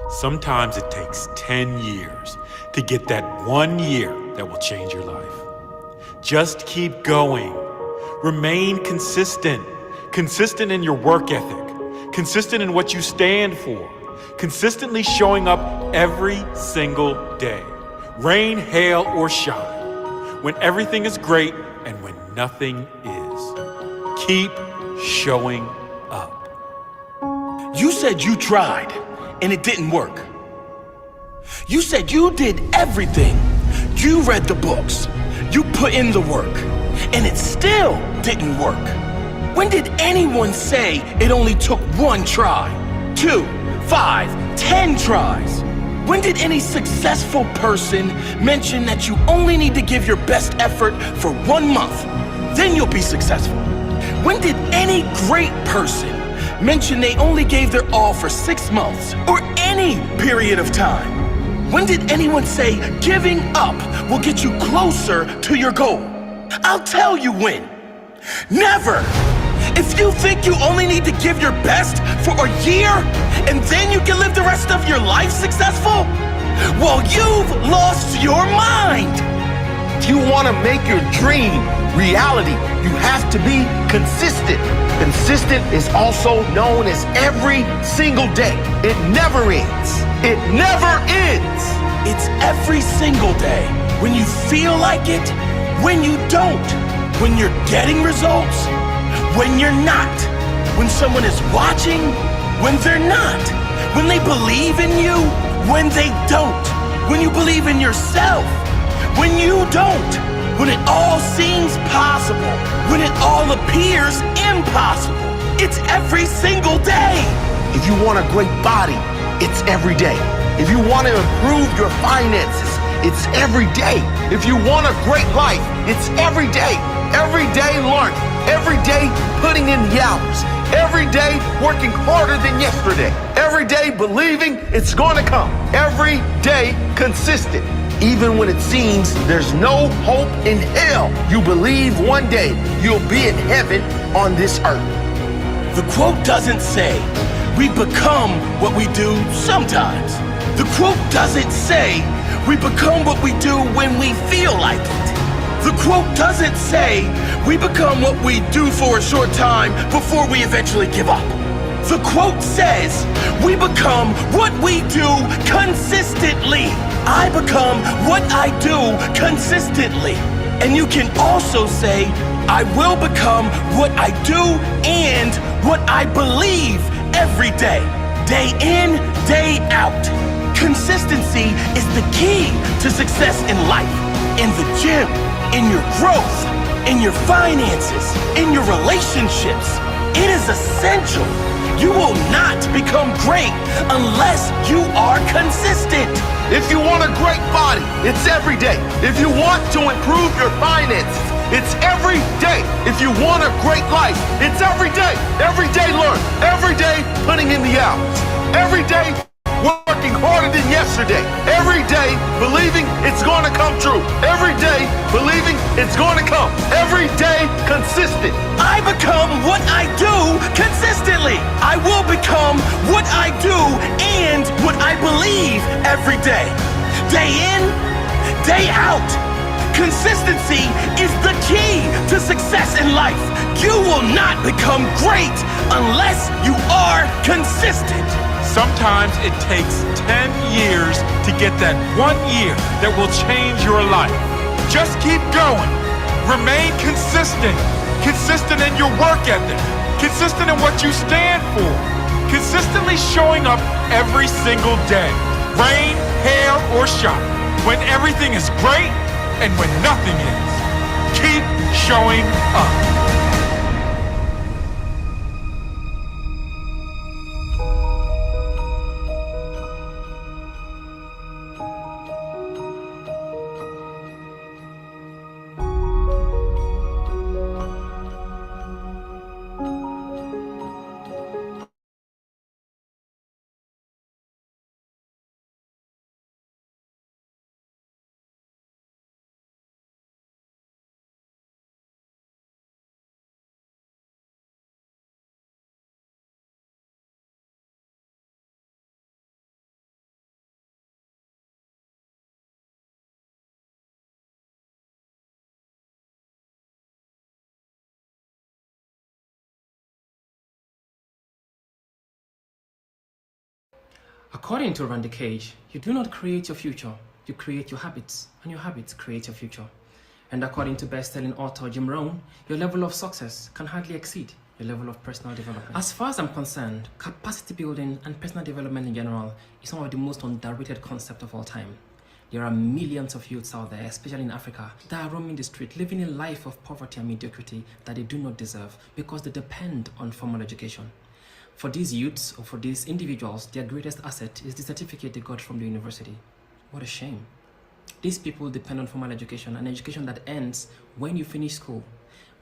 Sometimes it takes 10 years to get that 1 year that will change your life. Just keep going. Remain consistent. Consistent in your work ethic. Consistent in what you stand for. Consistently showing up every single day. Rain, hail, or shine. When everything is great and when nothing is. Keep showing up. You said you tried, and it didn't work. You said you did everything. You read the books. You put in the work, and it still didn't work. When did anyone say it only took 1 try, 2, 5, 10 tries? When did any successful person mention that you only need to give your best effort for 1 month, then you'll be successful? When did any great person mention they only gave their all for 6 months or any period of time? When did anyone say giving up will get you closer to your goal? I'll tell you when. Never! If you think you only need to give your best for a year and then you can live the rest of your life successful, well, you've lost your mind! If you want to make your dream reality, you have to be consistent. Consistent is also known as every single day. It never ends. It never ends. It's every single day. When you feel like it, when you don't. When you're getting results, when you're not. When someone is watching, when they're not. When they believe in you, when they don't. When you believe in yourself, when you don't. When it all seems possible, when it all appears impossible. It's every single day. If you want a great body, it's every day. If you want to improve your finances, it's every day. If you want a great life, it's every day. Every day learning. Every day putting in the hours. Every day working harder than yesterday. Every day believing it's going to come. Every day consistent. Even when it seems there's no hope in hell, you believe one day you'll be in heaven on this earth. The quote doesn't say we become what we do sometimes. The quote doesn't say we become what we do when we feel like it. The quote doesn't say we become what we do for a short time before we eventually give up. The quote says we become what we do consistently. I become what I do consistently. And you can also say, I will become what I do and what I believe every day. Day in, day out. Consistency is the key to success in life, in the gym, in your growth, in your finances, in your relationships. It is essential. You will not become great unless you are consistent. If you want a great body, it's every day. If you want to improve your finances, it's every day. If you want a great life, it's every day. Every day learn. Every day putting in the hours. Every day working harder than yesterday. Every day believing it's going to come true. Every day believing it's going to come. Every day consistent. I become what I do consistently. I will become what I do and what I believe every day. Day in, day out. Consistency is the key to success in life. You will not become great unless you are consistent. Sometimes it takes 10 years to get that 1 year that will change your life. Just keep going. Remain consistent. Consistent in your work ethic. Consistent in what you stand for. Consistently showing up every single day. Rain, hail, or shine. When everything is great and when nothing is. Keep showing up. According to Randy Cage, you do not create your future, you create your habits, and your habits create your future. And according to best-selling author Jim Rohn, your level of success can hardly exceed your level of personal development. As far as I'm concerned, capacity building and personal development in general is one of the most underrated concepts of all time. There are millions of youths out there, especially in Africa, that are roaming the street, living a life of poverty and mediocrity that they do not deserve because they depend on formal education. For these youths, or for these individuals, their greatest asset is the certificate they got from the university. What a shame. These people depend on formal education, an education that ends when you finish school.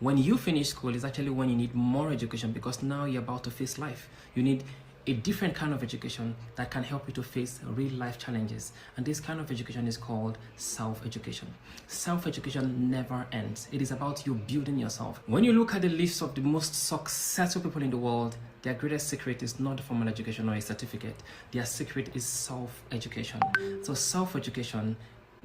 When you finish school is actually when you need more education, because now you're about to face life. You need a different kind of education that can help you to face real life challenges. And this kind of education is called self-education. Self-education never ends. It is about you building yourself. When you look at the list of the most successful people in the world, their greatest secret is not formal education or a certificate. Their secret is self-education. So self-education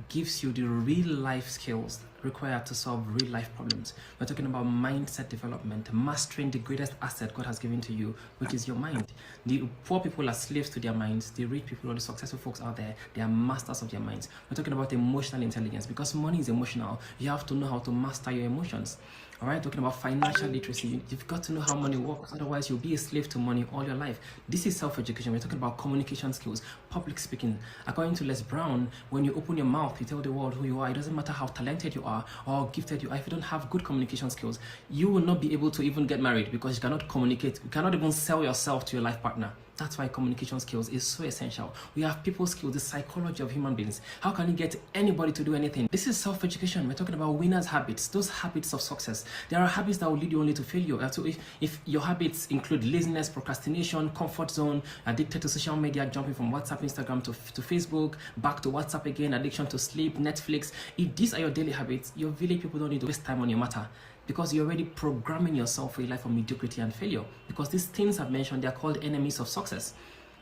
gives you the real life skills required to solve real life problems. We're talking about mindset development, mastering the greatest asset God has given to you, which is your mind. The poor people are slaves to their minds. The rich people or the successful folks out there, they are masters of their minds. We're talking about emotional intelligence, because money is emotional. You have to know how to master your emotions. All right, talking about financial literacy, you've got to know how money works. Otherwise, you'll be a slave to money all your life. This is self-education. We're talking about communication skills, public speaking. According to Les Brown, when you open your mouth, you tell the world who you are. It doesn't matter how talented you are or how gifted you are. If you don't have good communication skills, you will not be able to even get married, because you cannot communicate. You cannot even sell yourself to your life partner. That's why communication skills is so essential. We have people skills, the psychology of human beings. How can you get anybody to do anything? This is self-education. We're talking about winners' habits, those habits of success. There are habits that will lead you only to failure. So if your habits include laziness, procrastination, comfort zone, addicted to social media, jumping from WhatsApp, Instagram to Facebook, back to WhatsApp again, addiction to sleep, Netflix, if these are your daily habits, your village people don't need to waste time on your matter, because you're already programming yourself for a life of mediocrity and failure. Because these things I've mentioned, they're called enemies of success.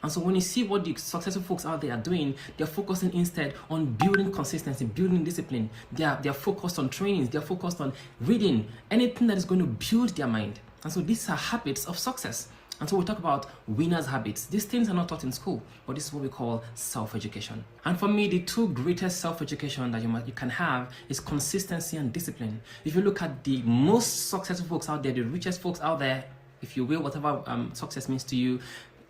And so when you see what the successful folks out there are doing, they're focusing instead on building consistency, building discipline. They're focused on trainings, they're focused on reading, anything that is going to build their mind. And so these are habits of success. And so we talk about winners' habits. These things are not taught in school, but this is what we call self-education. And for me, the two greatest self-education that you can have is consistency and discipline. If you look at the most successful folks out there, the richest folks out there, if you will, whatever success means to you,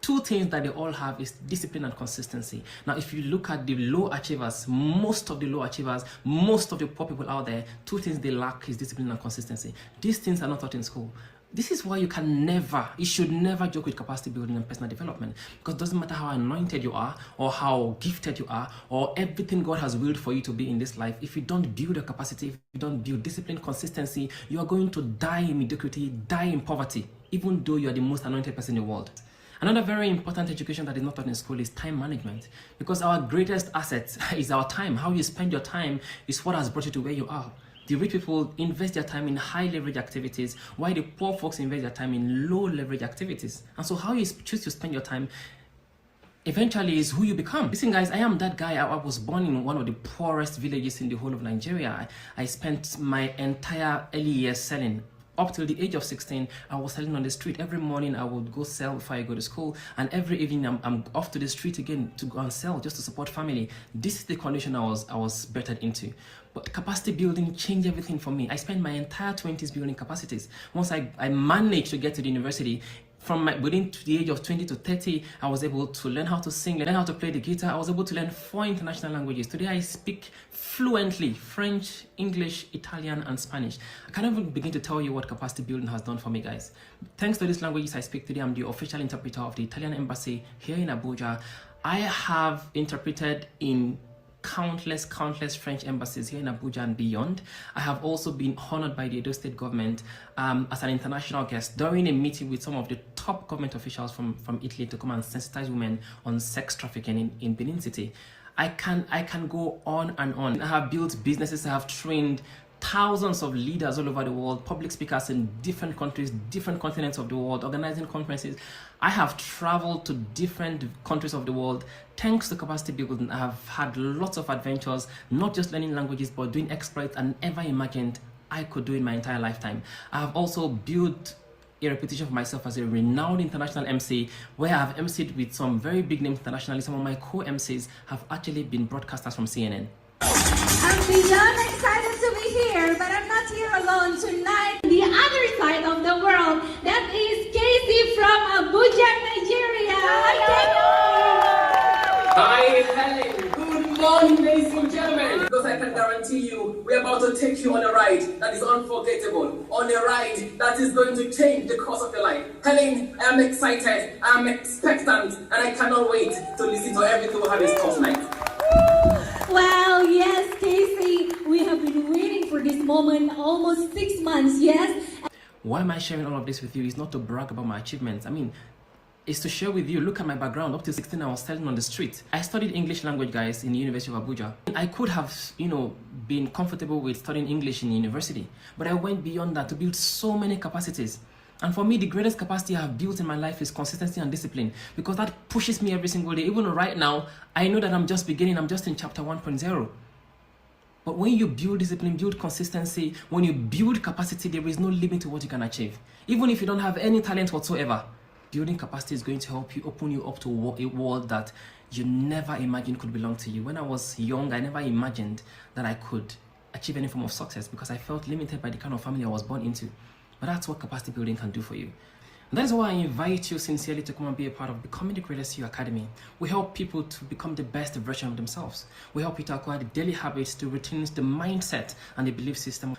two things that they all have is discipline and consistency. Now, if you look at the low achievers, most of the low achievers, most of the poor people out there, two things they lack is discipline and consistency. These things are not taught in school. This is why you should never joke with capacity building and personal development, because it doesn't matter how anointed you are or how gifted you are or everything God has willed for you to be in this life. If you don't build a capacity, if you don't build discipline, consistency, you are going to die in mediocrity, die in poverty, even though you are the most anointed person in the world. Another very important education that is not taught in school is time management, because our greatest asset is our time. How you spend your time is what has brought you to where you are. The rich people invest their time in high leverage activities, while the poor folks invest their time in low leverage activities. And so how you choose to spend your time eventually is who you become. Listen guys, I am that guy. I was born in one of the poorest villages in the whole of Nigeria. I spent my entire early years selling. Up till the age of 16, I was selling on the street. Every morning I would go sell before I go to school, and every evening I'm off to the street again to go and sell just to support family. This is the condition I was bettered into. But capacity building changed everything for me. I spent my entire 20s building capacities. Once I managed to get to the university, within the age of 20 to 30, I was able to learn how to sing, learn how to play the guitar. I was able to learn 4 international languages. Today I speak fluently French, English, Italian, and Spanish. I can't even begin to tell you what capacity building has done for me, guys. Thanks to these languages I speak today, I'm the official interpreter of the Italian embassy here in Abuja. I have interpreted in countless French embassies here in Abuja and beyond. I have also been honored by the Edo State government as an international guest during a meeting with some of the top government officials from Italy to come and sensitize women on sex trafficking in Benin City. I can go on and on. I have built businesses, I have trained thousands of leaders all over the world, public speakers in different countries, different continents of the world, organizing conferences. I have traveled to different countries of the world. Thanks to capacity building, I have had lots of adventures, not just learning languages, but doing exploits I never imagined I could do in my entire lifetime. I have also built a reputation for myself as a renowned international MC, where I've MC'd with some very big names internationally. Some of my co-MCs have actually been broadcasters from CNN. I'm beyond excited to be here, but I'm not here alone tonight. The other side of the world, that is Casey from Abuja, Nigeria. Hi, Helen. Good morning, ladies and gentlemen. Because I can guarantee you, we're about to take you on a ride that is unforgettable, on a ride that is going to change the course of your life. Helen, I am excited, I am expectant, and I cannot wait to listen to everything we have in store tonight. Well, yes, Casey, we have been waiting for this moment almost 6 months, yes? Why am I sharing all of this with you? It's not to brag about my achievements. I mean, it's to share with you. Look at my background. Up to 16, I was selling on the street. I studied English language, guys, in the University of Abuja. I could have, been comfortable with studying English in university, but I went beyond that to build so many capacities. And for me, the greatest capacity I have built in my life is consistency and discipline, because that pushes me every single day. Even right now, I know that I'm just beginning. I'm just in chapter 1.0. But when you build discipline, build consistency, when you build capacity, there is no limit to what you can achieve. Even if you don't have any talent whatsoever, building capacity is going to help you, open you up to a world that you never imagined could belong to you. When I was young, I never imagined that I could achieve any form of success because I felt limited by the kind of family I was born into. But that's what capacity building can do for you. And that is why I invite you sincerely to come and be a part of Becoming the Greatest You Academy. We help people to become the best version of themselves. We help you to acquire the daily habits, the routines, the mindset, and the belief system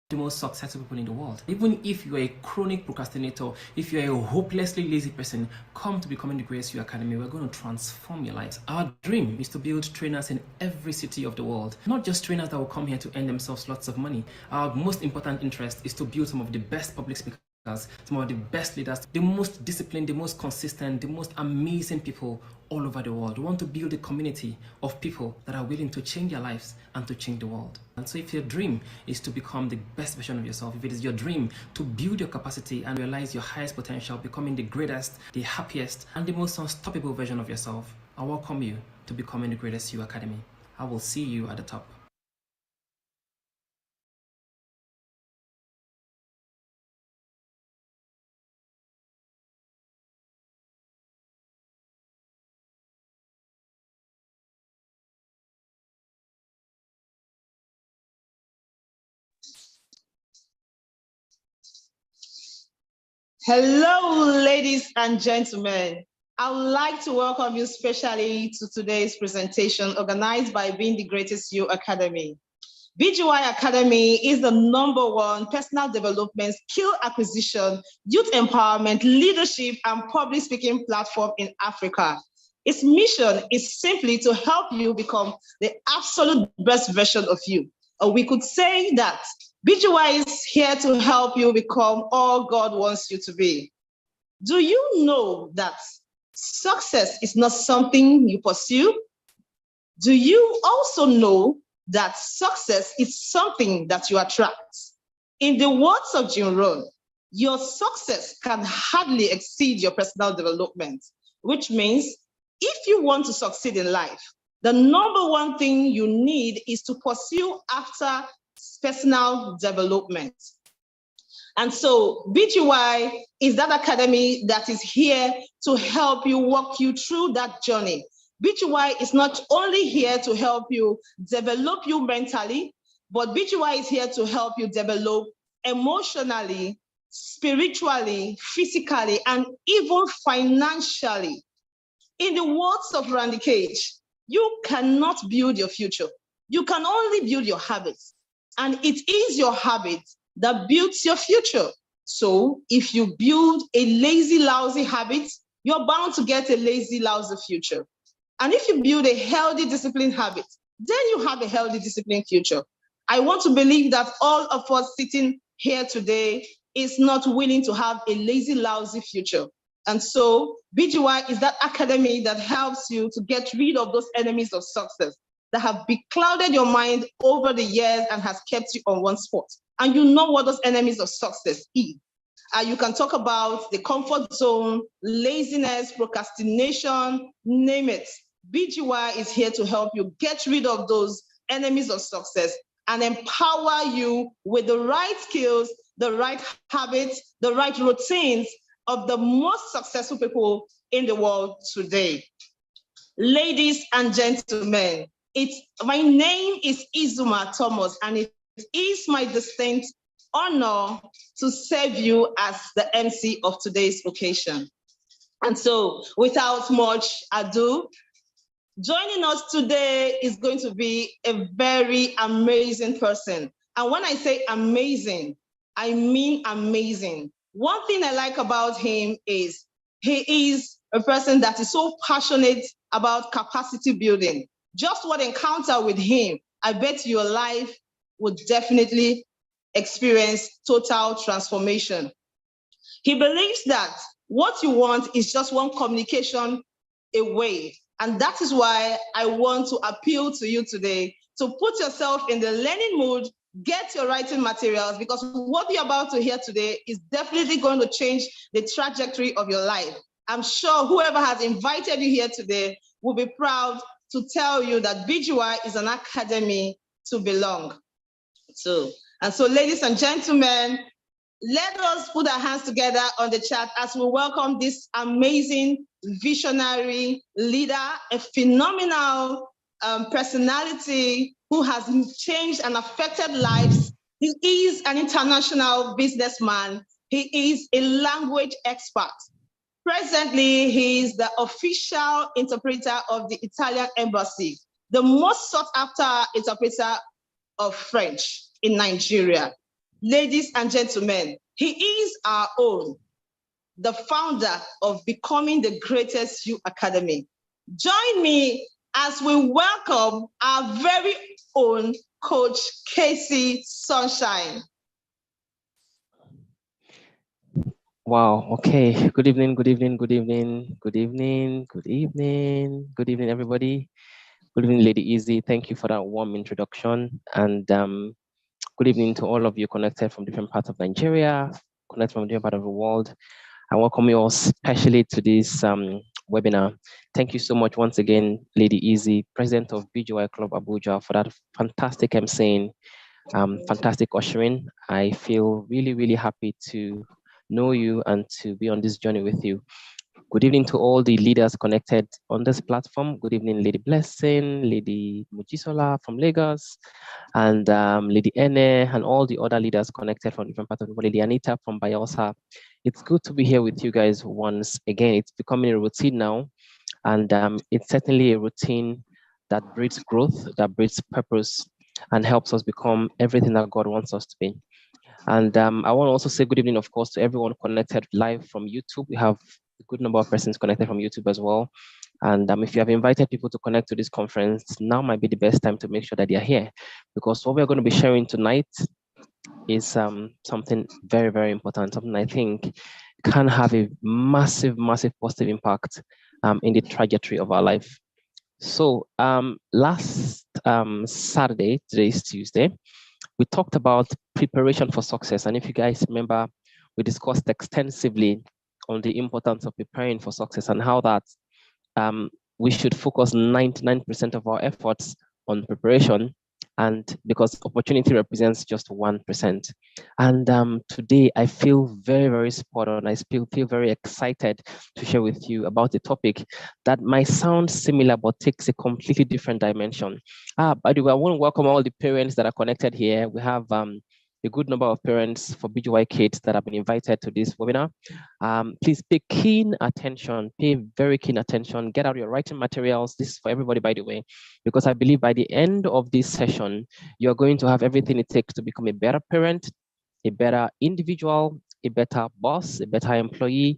the most successful people in the world. Even if you're a chronic procrastinator, if you're a hopelessly lazy person, come to Becoming the Greatest You Academy. We're going to transform your lives. Our dream is to build trainers in every city of the world. Not just trainers that will come here to earn themselves lots of money. Our most important interest is to build some of the best public speakers, some of the best leaders, the most disciplined, the most consistent, the most amazing people all over the world. We want to build a community of people that are willing to change their lives and to change the world. And so if your dream is to become the best version of yourself, if it is your dream to build your capacity and realize your highest potential, becoming the greatest, the happiest, and the most unstoppable version of yourself, I welcome you to Becoming the Greatest You Academy. I will see you at the top. Hello, ladies and gentlemen. I would like to welcome you specially to today's presentation organized by Being the Greatest You Academy. BGY Academy is the #1 personal development, skill acquisition, youth empowerment, leadership, and public speaking platform in Africa. Its mission is simply to help you become the absolute best version of you. Or we could say that BGY is here to help you become all God wants you to be. Do you know that success is not something you pursue? Do you also know that success is something that you attract? In the words of Jim Rohn, your success can hardly exceed your personal development, which means if you want to succeed in life, the #1 thing you need is to pursue after personal development. And so BGY is that academy that is here to help you, walk you through that journey. BGY is not only here to help you develop you mentally, but BGY is here to help you develop emotionally, spiritually, physically, and even financially. In the words of Randy Cage, you cannot build your future. You can only build your habits. And it is your habit that builds your future. So if you build a lazy, lousy habit, you're bound to get a lazy, lousy future. And if you build a healthy, disciplined habit, then you have a healthy, disciplined future. I want to believe that all of us sitting here today is not willing to have a lazy, lousy future. And so BGY is that academy that helps you to get rid of those enemies of success that have beclouded your mind over the years and has kept you on one spot. And you know what those enemies of success is. You can talk about the comfort zone, laziness, procrastination, name it. BGY is here to help you get rid of those enemies of success and empower you with the right skills, the right habits, the right routines of the most successful people in the world today. Ladies and gentlemen, my name is Izuma Thomas, and it is my distinct honor to serve you as the MC of today's occasion. And so, without much ado, joining us today is going to be a very amazing person. And when I say amazing, I mean amazing. One thing I like about him is he is a person that is so passionate about capacity building. Just one encounter with him, I bet your life would definitely experience total transformation. He believes that what you want is just one communication away. And that is why I want to appeal to you today to put yourself in the learning mood, get your writing materials, because what you're about to hear today is definitely going to change the trajectory of your life. I'm sure whoever has invited you here today will be proud to tell you that BGY is an academy to belong to. And so, ladies and gentlemen, let us put our hands together on the chat as we welcome this amazing visionary leader, a phenomenal personality who has changed and affected lives. He is an international businessman. He is a language expert. Presently, he is the official interpreter of the Italian embassy, the most sought after interpreter of French in Nigeria. Ladies and gentlemen, he is our own, the founder of Becoming the Greatest You Academy. Join me as we welcome our very own Coach Casey Sunshine. Wow. Okay. Good evening. Good evening. Good evening. Good evening. Good evening. Good evening, everybody. Good evening, Lady Easy. Thank you for that warm introduction. And good evening to all of you connected from different parts of Nigeria, connected from different parts of the world. I welcome you all especially to this webinar. Thank you so much once again, Lady Easy, President of BGY Club Abuja, for that fantastic emceeing, fantastic ushering. I feel really, really happy to know you and to be on this journey with you. Good evening to all the leaders connected on this platform. Good evening, Lady Blessing, Lady Mujisola from Lagos, and Lady Ene, and all the other leaders connected from different parts of the world. Lady Anita from Bayelsa. It's good to be here with you guys once again. It's becoming a routine now, and it's certainly a routine that breeds growth, that breeds purpose, and helps us become everything that God wants us to be. And I want to also say good evening, of course, to everyone connected live from YouTube. We have a good number of persons connected from YouTube as well. And if you have invited people to connect to this conference, now might be the best time to make sure that they are here, because what we're going to be sharing tonight is something very, very important, something I think can have a massive, massive positive impact in the trajectory of our life. So last Saturday, today is Tuesday, we talked about preparation for success. And if you guys remember, we discussed extensively on the importance of preparing for success and how that we should focus 99% of our efforts on preparation, and because opportunity represents just 1%. And today I feel very, very spot on. I feel very excited to share with you about a topic that might sound similar but takes a completely different dimension. By the way, I want to welcome all the parents that are connected here. We have a good number of parents for BGY kids that have been invited to this webinar. Please pay keen attention, pay very keen attention, get out your writing materials. This is for everybody, by the way, because I believe by the end of this session, you're going to have everything it takes to become a better parent, a better individual, a better boss, a better employee,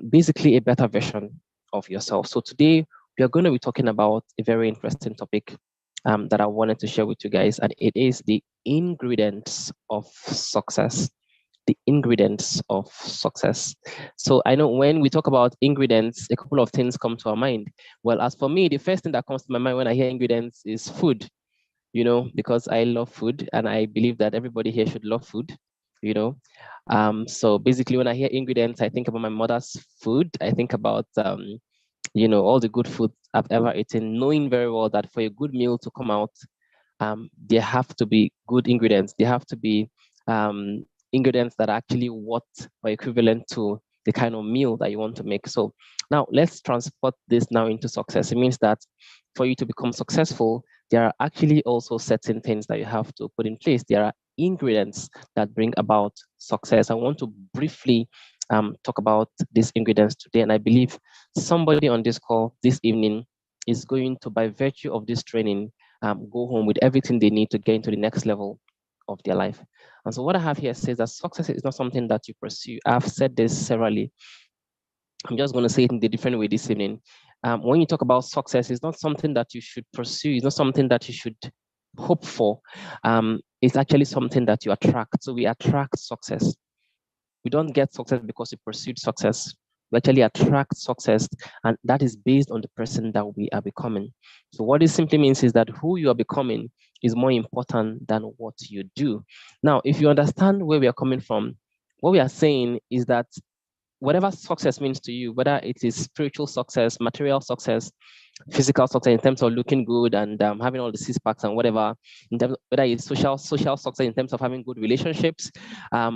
basically a better version of yourself. So today, we are going to be talking about a very interesting topic that I wanted to share with you guys, and it is the ingredients of success. The ingredients of success. So I know when we talk about ingredients, a couple of things come to our mind. Well, as for me, the first thing that comes to my mind when I hear ingredients is food, you know, because I love food and I believe that everybody here should love food. you know. So basically, when I hear ingredients, I think about my mother's food. I think about all the good food I've ever eaten, knowing very well that for a good meal to come out, there have to be good ingredients. There have to be ingredients that are actually what or equivalent to the kind of meal that you want to make. So now let's transport this now into success. It means that for you to become successful, there are actually also certain things that you have to put in place. There are ingredients that bring about success. I want to briefly talk about these ingredients today. And I believe somebody on this call this evening is going to, by virtue of this training, go home with everything they need to get into the next level of their life. And so what I have here says that success is not something that you pursue. I've said this severally. I'm just going to say it in a different way this evening. When you talk about success, it's not something that you should pursue. It's not something that you should hope for. It's actually something that you attract. So we attract success. We don't get success because we pursued success. We actually attract success, and that is based on the person that we are becoming. So what this simply means is that who you are becoming is more important than what you do. Now, if you understand where we are coming from, what we are saying is that whatever success means to you, whether it is spiritual success, material success, physical success in terms of looking good and having all the six packs and whatever, in terms of whether it's social success in terms of having good relationships,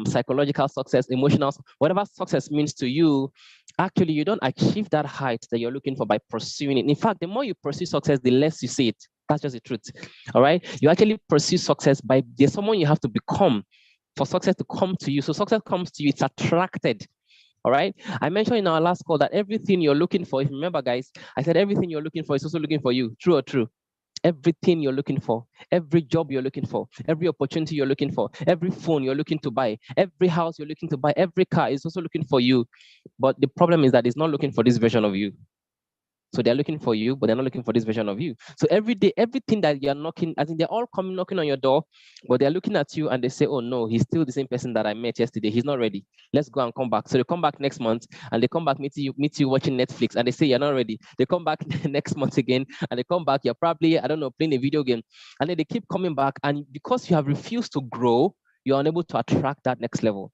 psychological success, emotional, whatever success means to you, actually you don't achieve that height that you're looking for by pursuing it. In fact, the more you pursue success, the less you see it. That's just the truth. All right. You actually pursue success by there's someone you have to become for success to come to you. So success comes to you, it's attracted. All right. I mentioned in our last call that everything you're looking for, if you remember, guys, I said everything you're looking for is also looking for you. True or true? Everything you're looking for, every job you're looking for, every opportunity you're looking for, every phone you're looking to buy, every house you're looking to buy, every car is also looking for you. But the problem is that it's not looking for this version of you. So they're looking for you, but they're not looking for this version of you. So every day, everything that you're knocking, I think they're all coming knocking on your door, but they're looking at you and they say, oh no, he's still the same person that I met yesterday. He's not ready. Let's go and come back. So they come back next month and they come back, meet you watching Netflix and they say, you're not ready. They come back next month again and they come back, you're probably, I don't know, playing a video game. And then they keep coming back. And because you have refused to grow, you're unable to attract that next level.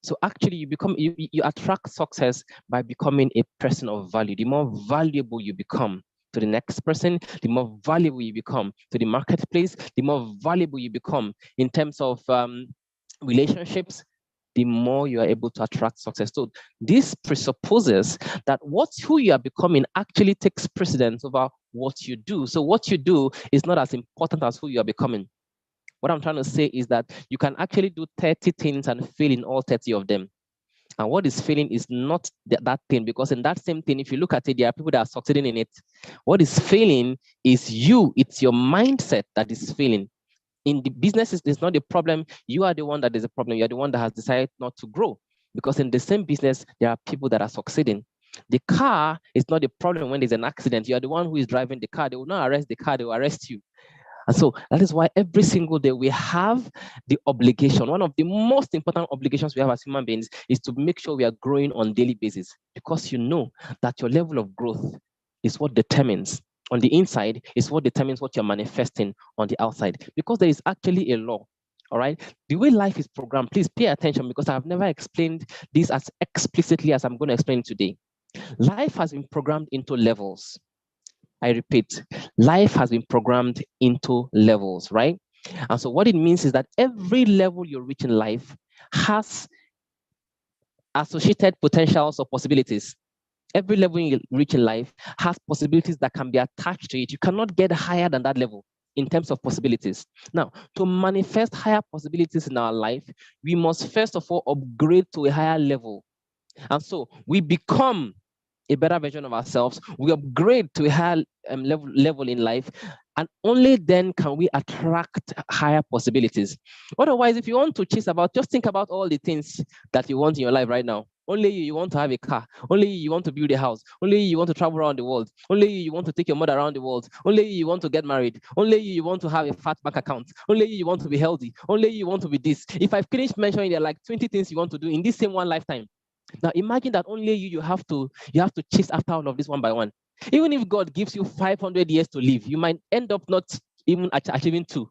So actually you attract success by becoming a person of value. The more valuable you become to the next person, the more valuable you become to the marketplace, the more valuable you become in terms of relationships, the more you are able to attract success. So this presupposes that who you are becoming actually takes precedence over what you do. So what you do is not as important as who you are becoming. What I'm trying to say is that you can actually do 30 things and fail in all 30 of them. And what is failing is not that thing, because in that same thing, if you look at it, there are people that are succeeding in it. What is failing is you. It's your mindset that is failing. In the business, it's not the problem. You are the one that is a problem. You're the one that has decided not to grow. Because in the same business, there are people that are succeeding. The car is not the problem when there's an accident. You are the one who is driving the car. They will not arrest the car, they will arrest you. And so that is why every single day we have the obligation. One of the most important obligations we have as human beings is to make sure we are growing on a daily basis, because you know that your level of growth is what determines on the inside, is what determines what you're manifesting on the outside, because there is actually a law. All right. The way life is programmed, please pay attention, because I've never explained this as explicitly as I'm going to explain today. Life has been programmed into levels. I repeat, life has been programmed into levels, right? And so what it means is that every level you reach in life has associated potentials or possibilities. Every level you reach in life has possibilities that can be attached to it. You cannot get higher than that level in terms of possibilities. Now, to manifest higher possibilities in our life, we must first of all upgrade to a higher level. And so we become a better version of ourselves. We upgrade to a higher level in life, and only then can we attract higher possibilities. Otherwise, if you want to chase about, just think about all the things that you want in your life right now. Only you want to have a car. Only you want to build a house. Only you want to travel around the world. Only you want to take your mother around the world. Only you want to get married. Only you want to have a fat bank account. Only you want to be healthy. Only you want to be this. If I finish mentioning, there are like 20 things you want to do in this same one lifetime. Now imagine that only you have to chase after all of this one by one. Even if God gives you 500 years to live, you might end up not even achieving 2.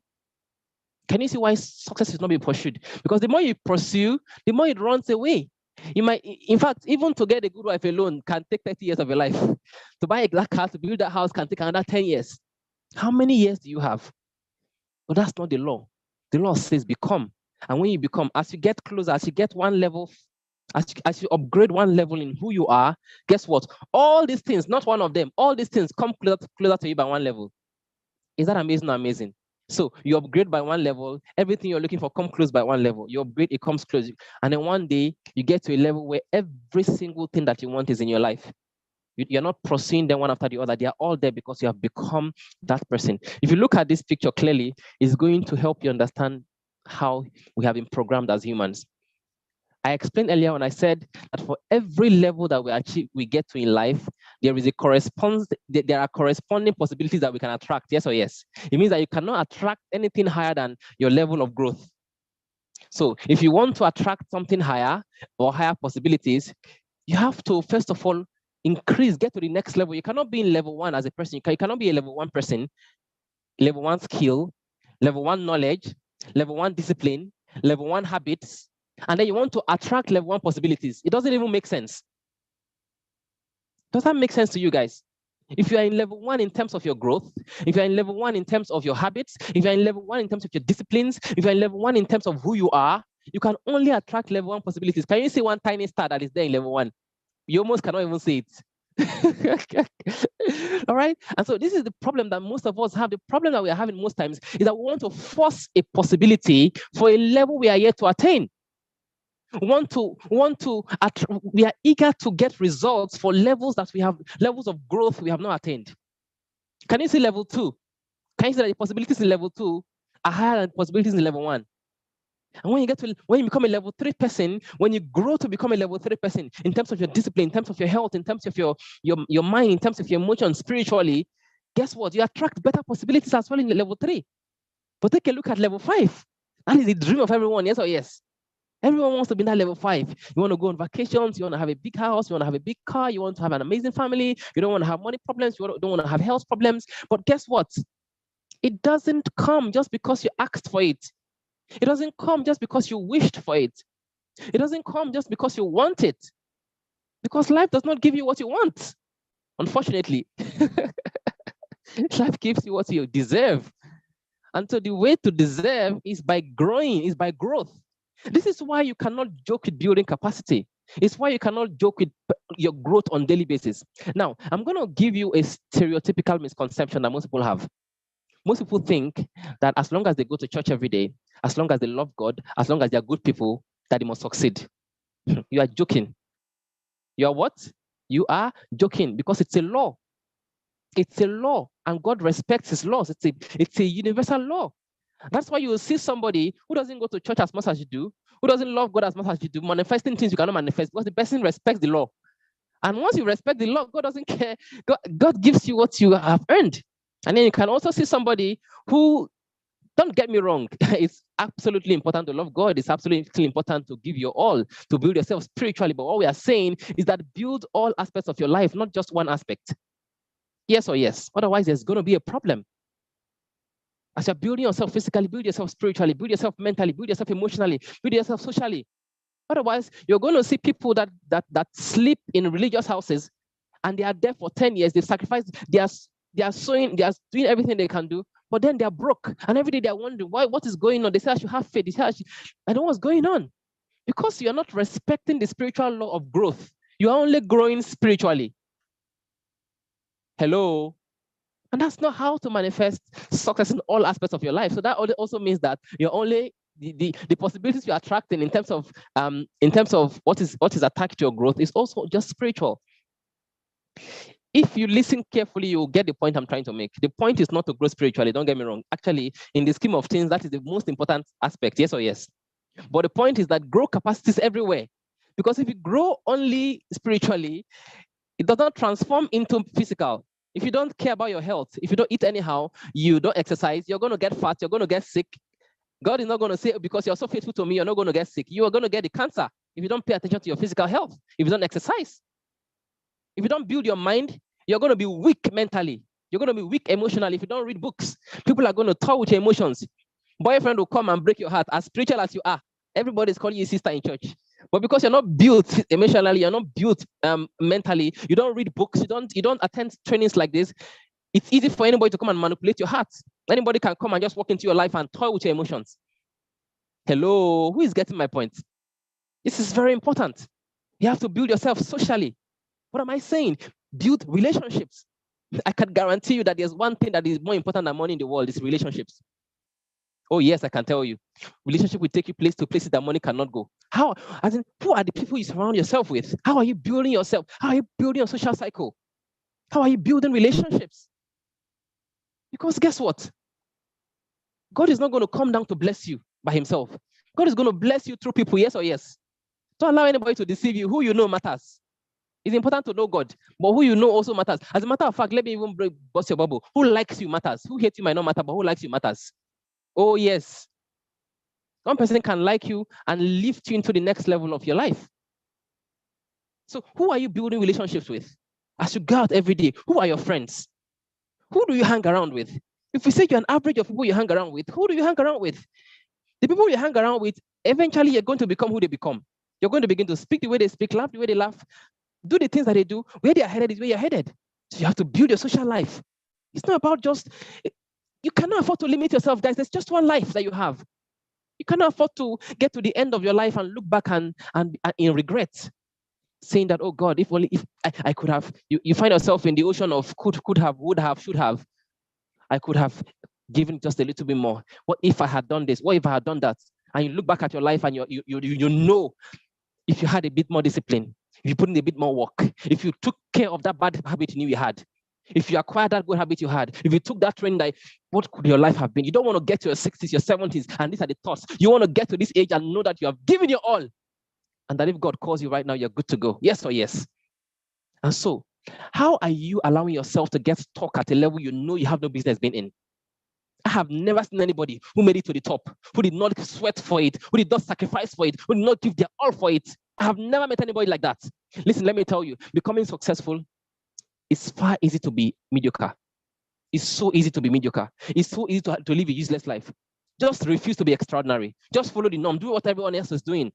Can you see why success is not being pursued? Because the more you pursue, the more it runs away. You might, in fact, even to get a good wife alone can take 30 years of your life. To buy that car, to build that house can take another 10 years. How many years do you have? But that's not the law. The law says become. And when you become, as you get closer, as you get one level, as you upgrade one level in who you are, guess what? All these things, not one of them, all these things come closer to you by one level. Is that amazing or amazing? So you upgrade by one level, everything you're looking for come close by one level. You upgrade, it comes close. And then one day you get to a level where every single thing that you want is in your life. You're not pursuing them one after the other. They are all there because you have become that person. If you look at this picture clearly, it's going to help you understand how we have been programmed as humans. I explained earlier when I said that for every level that we get to in life, there are corresponding possibilities that we can attract, yes or yes. It means that you cannot attract anything higher than your level of growth. So if you want to attract something higher or higher possibilities, you have to, first of all, get to the next level. You cannot be in level 1 as a person. You cannot be a level 1 person, level 1 skill, level 1 knowledge, level 1 discipline, level 1 habits, and then you want to attract level 1 possibilities. It doesn't even make sense. Does that make sense to you guys? If you are in level 1 in terms of your growth, if you're in level 1 in terms of your habits, if you're in level 1 in terms of your disciplines, if you're in level 1 in terms of who you are, you can only attract level 1 possibilities. Can you see one tiny star that is there in level 1? You almost cannot even see it. All right. And so this is the problem that most of us have. The problem that we are having most times is that we want to force a possibility for a level we are yet to attain. We are eager to get results for levels that we have, levels of growth we have not attained. Can you see level 2? Can you see that the possibilities in level 2 are higher than possibilities in level 1? And when you become a level 3 person, when you grow to become a level 3 person, in terms of your discipline, in terms of your health, in terms of your mind, in terms of your emotions, spiritually, guess what? You attract better possibilities as well in the level 3. But take a look at level 5. That is the dream of everyone, yes or yes? Everyone wants to be in that level 5. You want to go on vacations, you want to have a big house, you want to have a big car, you want to have an amazing family, you don't want to have money problems, you don't want to have health problems. But guess what? It doesn't come just because you asked for it. It doesn't come just because you wished for it. It doesn't come just because you want it. Because life does not give you what you want. Unfortunately, life gives you what you deserve. And so the way to deserve is by growing, is by growth. This is why you cannot joke with building capacity. It's why you cannot joke with your growth on a daily basis. Now, I'm going to give you a stereotypical misconception that most people have. Most people think that as long as they go to church every day, as long as they love God, as long as they are good people, that they must succeed. You are joking. You are what? You are joking because it's a law. It's a law, and God respects his laws. It's a universal law. That's why you will see somebody who doesn't go to church as much as you do, who doesn't love God as much as you do, manifesting things you cannot manifest because the person respects the law. And once you respect the law, God doesn't care. God gives you what you have earned. And then you can also see somebody who, don't get me wrong, it's absolutely important to love God. It's absolutely important to give your all, to build yourself spiritually. But what we are saying is that build all aspects of your life, not just one aspect. Yes or yes? Otherwise, there's going to be a problem. As you're building yourself physically, build yourself spiritually, build yourself mentally, build yourself emotionally, build yourself socially. Otherwise, you're going to see people that sleep in religious houses and they are there for 10 years. They've sacrificed, they are sowing, they are doing everything they can do, but then they are broke. And every day they are wondering, what is going on? They say I should have faith. They say I don't know what's going on. Because you're not respecting the spiritual law of growth. You are only growing spiritually. Hello? And that's not how to manifest success in all aspects of your life. So that also means that you're only the possibilities you're attracting in terms of what is attached to your growth is also just spiritual. If you listen carefully, you'll get the point I'm trying to make. The point is not to grow spiritually, don't get me wrong. Actually, in the scheme of things, that is the most important aspect, yes or yes. But the point is that grow capacities everywhere. Because if you grow only spiritually, it does not transform into physical. If you don't care about your health, if you don't eat anyhow, you don't exercise, you're going to get fat, you're going to get sick. God is not going to say, because you're so faithful to me, you're not going to get sick. You are going to get the cancer if you don't pay attention to your physical health, if you don't exercise. If you don't build your mind, you're going to be weak mentally. You're going to be weak emotionally if you don't read books. People are going to toy with your emotions. Boyfriend will come and break your heart. As spiritual as you are, everybody's calling you sister in church. But because you're not built emotionally, you're not built mentally, you don't read books, you don't attend trainings like this, it's easy for anybody to come and manipulate your heart. Anybody can come and just walk into your life and toy with your emotions. Hello, who is getting my point? This is very important. You have to build yourself socially. What am I saying? Build relationships. I can guarantee you that there's one thing that is more important than money in the world, is relationships. Oh yes, I can tell you. Relationship will take you to places that money cannot go. How? As in, who are the people you surround yourself with? How are you building yourself? How are you building your social cycle? How are you building relationships? Because guess what? God is not going to come down to bless you by himself. God is going to bless you through people, yes or yes. Don't allow anybody to deceive you. Who you know matters. It's important to know God, but who you know also matters. As a matter of fact, let me even bust your bubble. Who likes you matters. Who hates you might not matter, but who likes you matters. Oh, yes. One person can like you and lift you into the next level of your life. So who are you building relationships with? As you go out every day, who are your friends? Who do you hang around with? If we say you're an average of people you hang around with, who do you hang around with? The people you hang around with, eventually you're going to become who they become. You're going to begin to speak the way they speak, laugh the way they laugh, do the things that they do. Where they are headed is where you're headed. So you have to build your social life. It's not about just, you cannot afford to limit yourself, guys. There's just one life that you have. You cannot afford to get to the end of your life and look back and in regret, saying that, oh God, if only if I could have, you find yourself in the ocean of could have, would have, should have. I could have given just a little bit more. What if I had done this? What if I had done that? And you look back at your life and you know, if you had a bit more discipline, if you put in a bit more work, if you took care of that bad habit you knew you had, if you acquired that good habit you had, if you took that training, that, what could your life have been? You don't want to get to your 60s, your 70s, and these are the thoughts. You want to get to this age and know that you have given your all, and that if God calls you right now, you're good to go. Yes or yes? And so, how are you allowing yourself to get stuck at a level you know you have no business being in? I have never seen anybody who made it to the top, who did not sweat for it, who did not sacrifice for it, who did not give their all for it. I have never met anybody like that. Listen, let me tell you, becoming successful is far easy to be mediocre. It's so easy to be mediocre. It's so easy to live a useless life. Just refuse to be extraordinary. Just follow the norm. Do what everyone else is doing.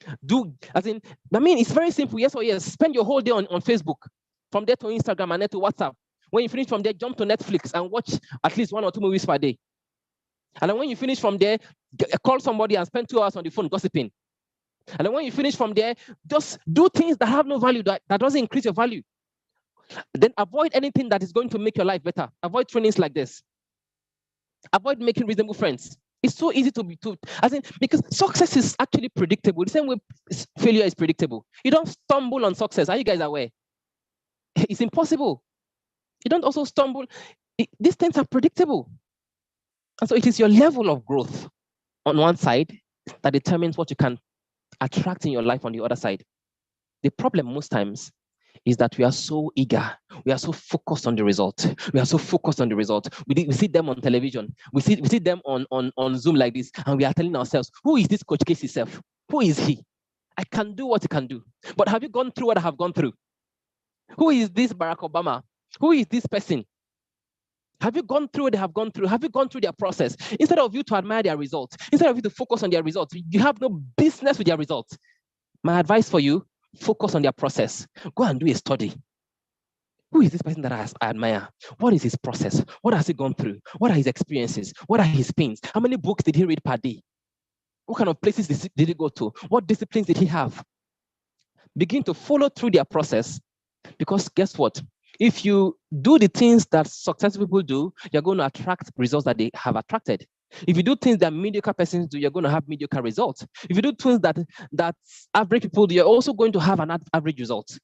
It's very simple. Yes or yes. Spend your whole day on Facebook. From there to Instagram and then to WhatsApp. When you finish from there, jump to Netflix and watch at least 1 or 2 movies per day. And then when you finish from there, call somebody and spend 2 hours on the phone gossiping. And then when you finish from there, just do things that have no value, that doesn't increase your value. Then avoid anything that is going to make your life better. Avoid trainings like this. Avoid making reasonable friends. It's so easy because success is actually predictable. The same way failure is predictable. You don't stumble on success. Are you guys aware? It's impossible. You don't also stumble. These things are predictable. And so it is your level of growth on one side that determines what you can attract in your life on the other side. The problem most times is that we are so eager. We are so focused on the result. We are so focused on the result. We see them on television. We see them on Zoom like this, and we are telling ourselves, who is this Coach Casey self? Who is he? I can do what he can do. But have you gone through what I have gone through? Who is this Barack Obama? Who is this person? Have you gone through what they have gone through? Have you gone through their process? Instead of you to admire their results, instead of you to focus on their results, you have no business with their results. My advice for you, focus on their process. Go and do a study. Who is this person that I admire? What is his process? What has he gone through? What are his experiences? What are his pains? How many books did he read per day? What kind of places did he go to? What disciplines did he have? Begin to follow through their process, because guess what? If you do the things that successful people do, you're going to attract results that they have attracted. If you do things that mediocre persons do, you're going to have mediocre results. If you do things that average people do, you're also going to have an average result.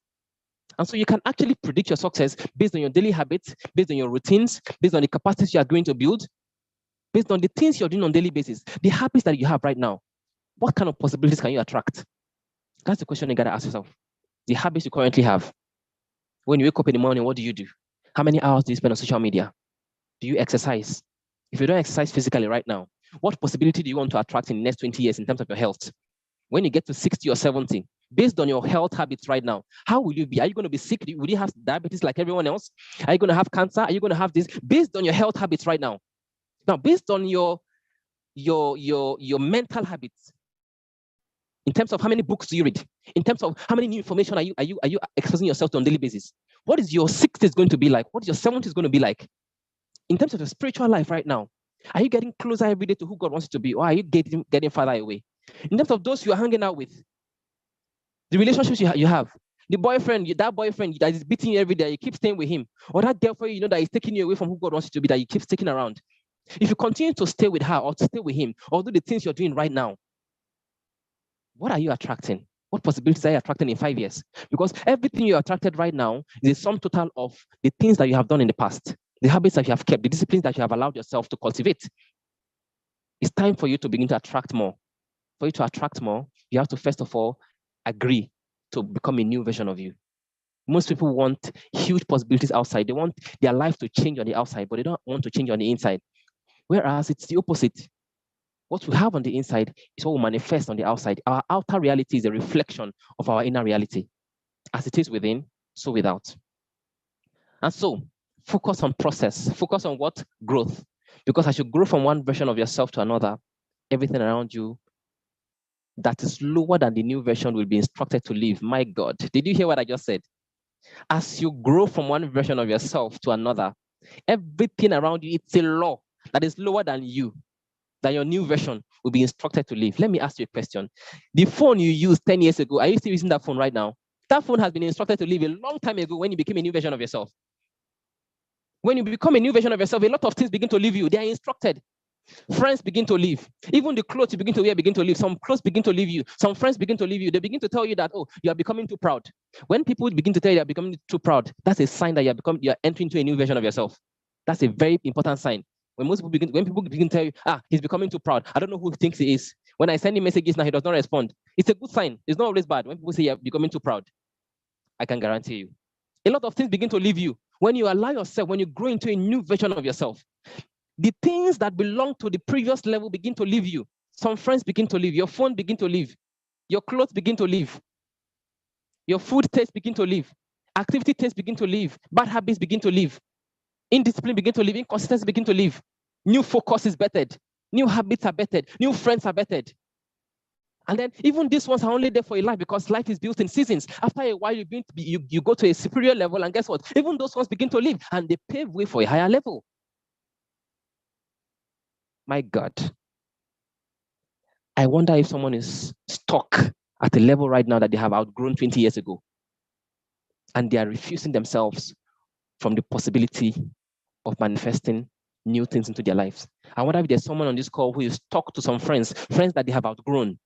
And so you can actually predict your success based on your daily habits, based on your routines, based on the capacities you are going to build, based on the things you're doing on a daily basis, the habits that you have right now. What kind of possibilities can you attract? That's the question you got to ask yourself. The habits you currently have. When you wake up in the morning, what do you do? How many hours do you spend on social media? Do you exercise? If you don't exercise physically right now, what possibility do you want to attract in the next 20 years in terms of your health? When you get to 60 or 70, based on your health habits right now, how will you be? Are you going to be sick? Will you have diabetes like everyone else? Are you going to have cancer? Are you going to have this? Based on your health habits right now. Now, based on your your mental habits, in terms of how many books do you read, in terms of how many new information are you exposing yourself to on a daily basis. What is your 60s going to be like? What is your 70s going to be like? In terms of your spiritual life right now, are you getting closer every day to who God wants you to be, or are you getting farther away? In terms of those you are hanging out with, the relationships you have, the boyfriend, that boyfriend that is beating you every day, you keep staying with him, or that girlfriend you know that is taking you away from who God wants you to be, that you keep sticking around. If you continue to stay with her or to stay with him or do the things you're doing right now, what are you attracting? What possibilities are you attracting in 5 years? Because everything you're attracted right now is a sum total of the things that you have done in the past, the habits that you have kept, the disciplines that you have allowed yourself to cultivate. It's time for you to begin to attract more. For you to attract more, you have to first of all agree to become a new version of you. Most people want huge possibilities outside. They want their life to change on the outside, but they don't want to change on the inside. Whereas it's the opposite. What we have on the inside is what will manifest on the outside. Our outer reality is a reflection of our inner reality. As it is within, so without. And so, focus on process. Focus on what? Growth. Because as you grow from one version of yourself to another, everything around you that is lower than the new version will be instructed to live. My God, did you hear what I just said? As you grow from one version of yourself to another, everything around you, it's a law that is lower than you, that your new version will be instructed to live. Let me ask you a question. The phone you used 10 years ago, are you still using that phone right now? That phone has been instructed to live a long time ago when you became a new version of yourself. When you become a new version of yourself, a lot of things begin to leave you. They are instructed. Friends begin to leave. Even the clothes you begin to wear begin to leave. Some clothes begin to leave you. Some friends begin to leave you. They begin to tell you that, oh, you are becoming too proud. When people begin to tell you they are becoming too proud, that's a sign that you are entering into a new version of yourself. That's a very important sign. When people begin to tell you, he's becoming too proud. I don't know who he thinks he is. When I send him messages now, he does not respond. It's a good sign. It's not always bad. When people say you're becoming too proud, I can guarantee you. A lot of things begin to leave you. When you allow yourself, when you grow into a new version of yourself, the things that belong to the previous level begin to leave you. Some friends begin to leave. Your phone begin to leave. Your clothes begin to leave. Your food taste begin to leave. Activity taste begin to leave. Bad habits begin to leave. Indiscipline begin to leave. Inconsistency begin to leave. New focus is bettered. New habits are bettered. New friends are bettered. And then even these ones are only there for a life because life is built in seasons. After a while, you go to a superior level, and guess what? Even those ones begin to leave, and they pave way for a higher level. My God. I wonder if someone is stuck at a level right now that they have outgrown 20 years ago, and they are refusing themselves from the possibility of manifesting new things into their lives. I wonder if there's someone on this call who is stuck to some friends that they have outgrown,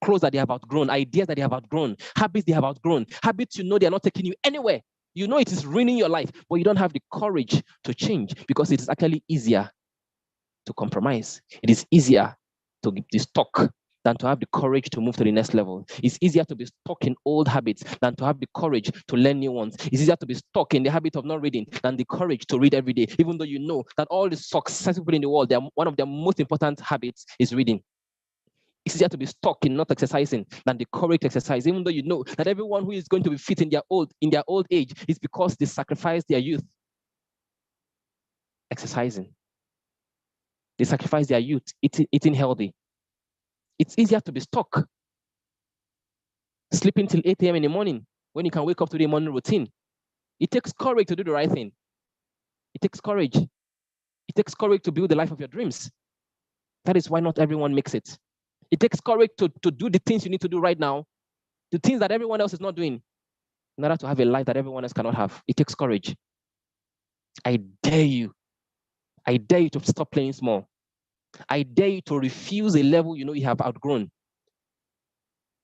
clothes that they have outgrown, ideas that they have outgrown, habits they have outgrown, habits you know they are not taking you anywhere. You know it is ruining your life, but you don't have the courage to change because it is actually easier to compromise. It is easier to be stuck than to have the courage to move to the next level. It's easier to be stuck in old habits than to have the courage to learn new ones. It's easier to be stuck in the habit of not reading than the courage to read every day, even though you know that all the successful people in the world, one of their most important habits is reading. It's easier to be stuck in not exercising than the courage to exercise, even though you know that everyone who is going to be fit in their old age is because they sacrificed their youth exercising. They sacrifice their youth eating healthy. It's easier to be stuck sleeping till 8 a.m. in the morning when you can wake up to the morning routine. It takes courage to do the right thing. It takes courage. It takes courage to build the life of your dreams. That is why not everyone makes it. It takes courage to do the things you need to do right now, the things that everyone else is not doing, in order to have a life that everyone else cannot have. It takes courage. I dare you to stop playing small. I dare you to refuse a level you know you have outgrown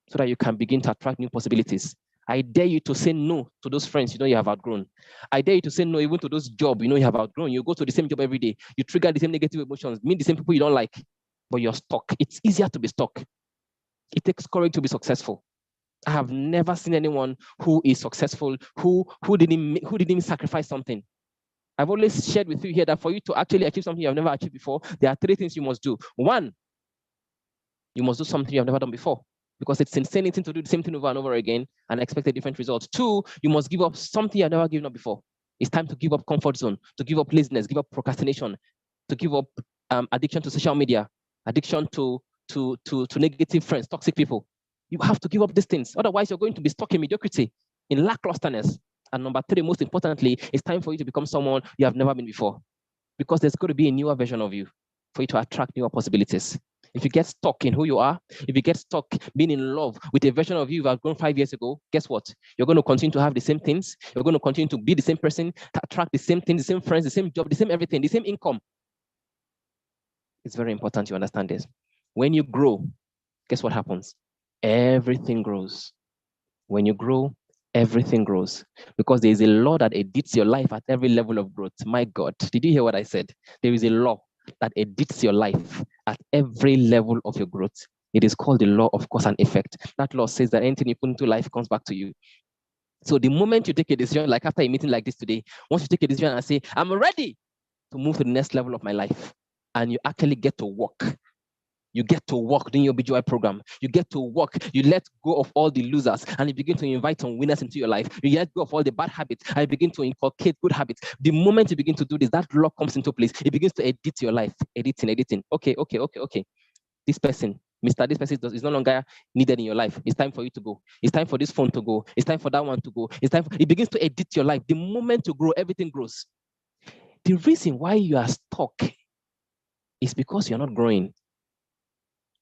so that you can begin to attract new possibilities. I dare you to say no to those friends you know you have outgrown. I dare you to say no even to those jobs you know you have outgrown. You go to the same job every day. You trigger the same negative emotions, meet the same people you don't like, but you're stuck. It's easier to be stuck. It takes courage to be successful. I have never seen anyone who is successful who didn't sacrifice something. I've always shared with you here that for you to actually achieve something you have never achieved before, there are 3 things you must do. 1, you must do something you have never done before, because it's insanity to do the same thing over and over again and expect a different result. 2, you must give up something you have never given up before. It's time to give up comfort zone, to give up laziness, give up procrastination, to give up addiction to social media, addiction to negative friends, toxic people. You have to give up these things. Otherwise, you're going to be stuck in mediocrity, in lacklusterness. And number 3, most importantly, it's time for you to become someone you have never been before. Because there's going to be a newer version of you for you to attract newer possibilities. If you get stuck in who you are, if you get stuck being in love with a version of you that grown 5 years ago, guess what? You're going to continue to have the same things. You're going to continue to be the same person, to attract the same things, the same friends, the same job, the same everything, the same income. It's very important you understand this. When you grow, guess what happens? Everything grows. When you grow, everything grows. Because there is a law that edits your life at every level of growth. My God, did you hear what I said? There is a law that edits your life at every level of your growth. It is called the law of cause and effect. That law says that anything you put into life comes back to you. So the moment you take a decision, like after a meeting like this today, once you take a decision and say, I'm ready to move to the next level of my life, and you actually get to work. You get to work doing your BGY program. You get to work. You let go of all the losers and you begin to invite some winners into your life. You let go of all the bad habits and you begin to inculcate good habits. The moment you begin to do this, that law comes into place. It begins to edit your life. Editing. Okay. This person, Mr. This person is no longer needed in your life. It's time for you to go. It's time for this phone to go. It's time for that one to go. It begins to edit your life. The moment you grow, everything grows. The reason why you are stuck is because you're not growing.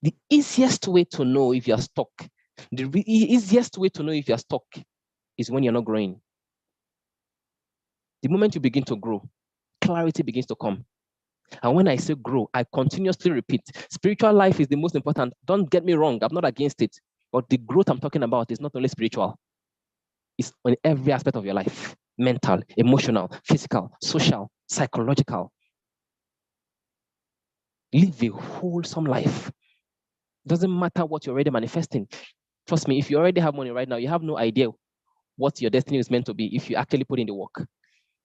The easiest way to know if you're stuck, is when you're not growing. The moment you begin to grow, clarity begins to come. And when I say grow, I continuously repeat, spiritual life is the most important. Don't get me wrong, I'm not against it. But the growth I'm talking about is not only spiritual. It's on every aspect of your life. Mental, emotional, physical, social, psychological. Live a wholesome life. Doesn't matter what you're already manifesting. Trust me, if you already have money right now, you have no idea what your destiny is meant to be if you actually put in the work.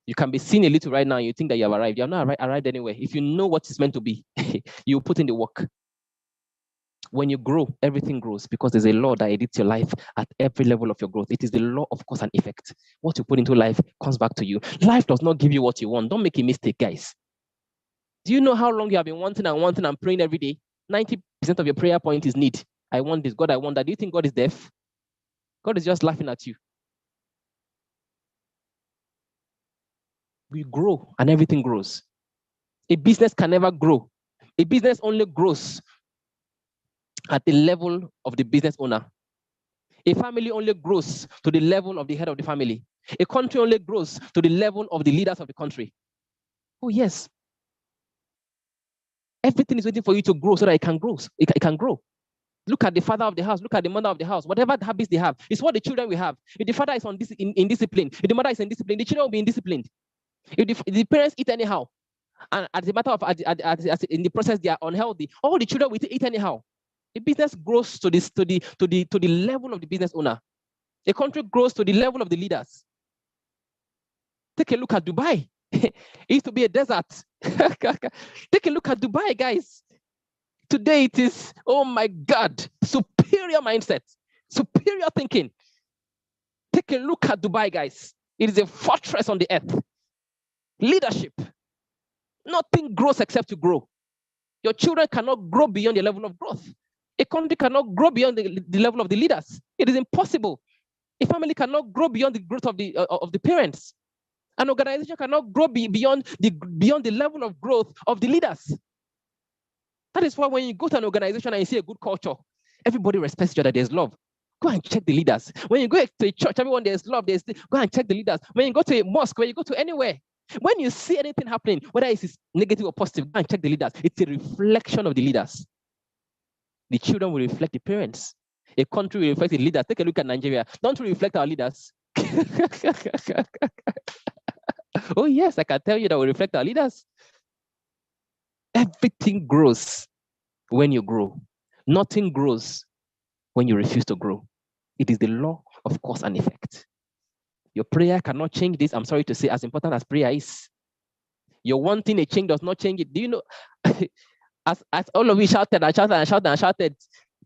You can be seeing a little right now, and you think that you have arrived. You have not arrived anywhere. If you know what it's meant to be, you put in the work. When you grow, everything grows because there's a law that edits your life at every level of your growth. It is the law of cause and effect. What you put into life comes back to you. Life does not give you what you want. Don't make a mistake, guys. Do you know how long you have been wanting and praying every day? 90% of your prayer point is need. I want this. God, I want that. Do you think God is deaf? God is just laughing at you. We grow and everything grows. A business can never grow. A business only grows at the level of the business owner. A family only grows to the level of the head of the family. A country only grows to the level of the leaders of the country. Oh, yes. Everything is waiting for you to grow so that it can grow. It can grow. Look at the father of the house. Look at the mother of the house. Whatever habits they have, it's what the children will have. If the father is indisciplined, if the mother is indisciplined, the children will be indisciplined. If the parents eat anyhow, and in the process they are unhealthy, all the children will eat anyhow. The business grows to the level of the business owner. A country grows to the level of the leaders. Take a look at Dubai. It used to be a desert. Take a look at Dubai, guys. Today it is, oh my God, superior mindset, superior thinking. Take a look at Dubai, guys. It is a fortress on the earth. Leadership. Nothing grows except to grow. Your children cannot grow beyond the level of growth. A country cannot grow beyond the level of the leaders. It is impossible. A family cannot grow beyond the growth of the parents. An organization cannot grow beyond the level of growth of the leaders. That is why when you go to an organization and you see a good culture, everybody respects each other. There's love. Go and check the leaders. When you go to a church, everyone there's love. Go and check the leaders. When you go to a mosque, when you go to anywhere, when you see anything happening, whether it's negative or positive, go and check the leaders. It's a reflection of the leaders. The children will reflect the parents. A country will reflect the leaders. Take a look at Nigeria. Don't we reflect our leaders? Oh, yes, I can tell you that we reflect our leaders. Everything grows when you grow. Nothing grows when you refuse to grow. It is the law of cause and effect. Your prayer cannot change this. I'm sorry to say, as important as prayer is. Your wanting a change does not change it. Do you know? as all of you shouted and shouted and shouted and shouted.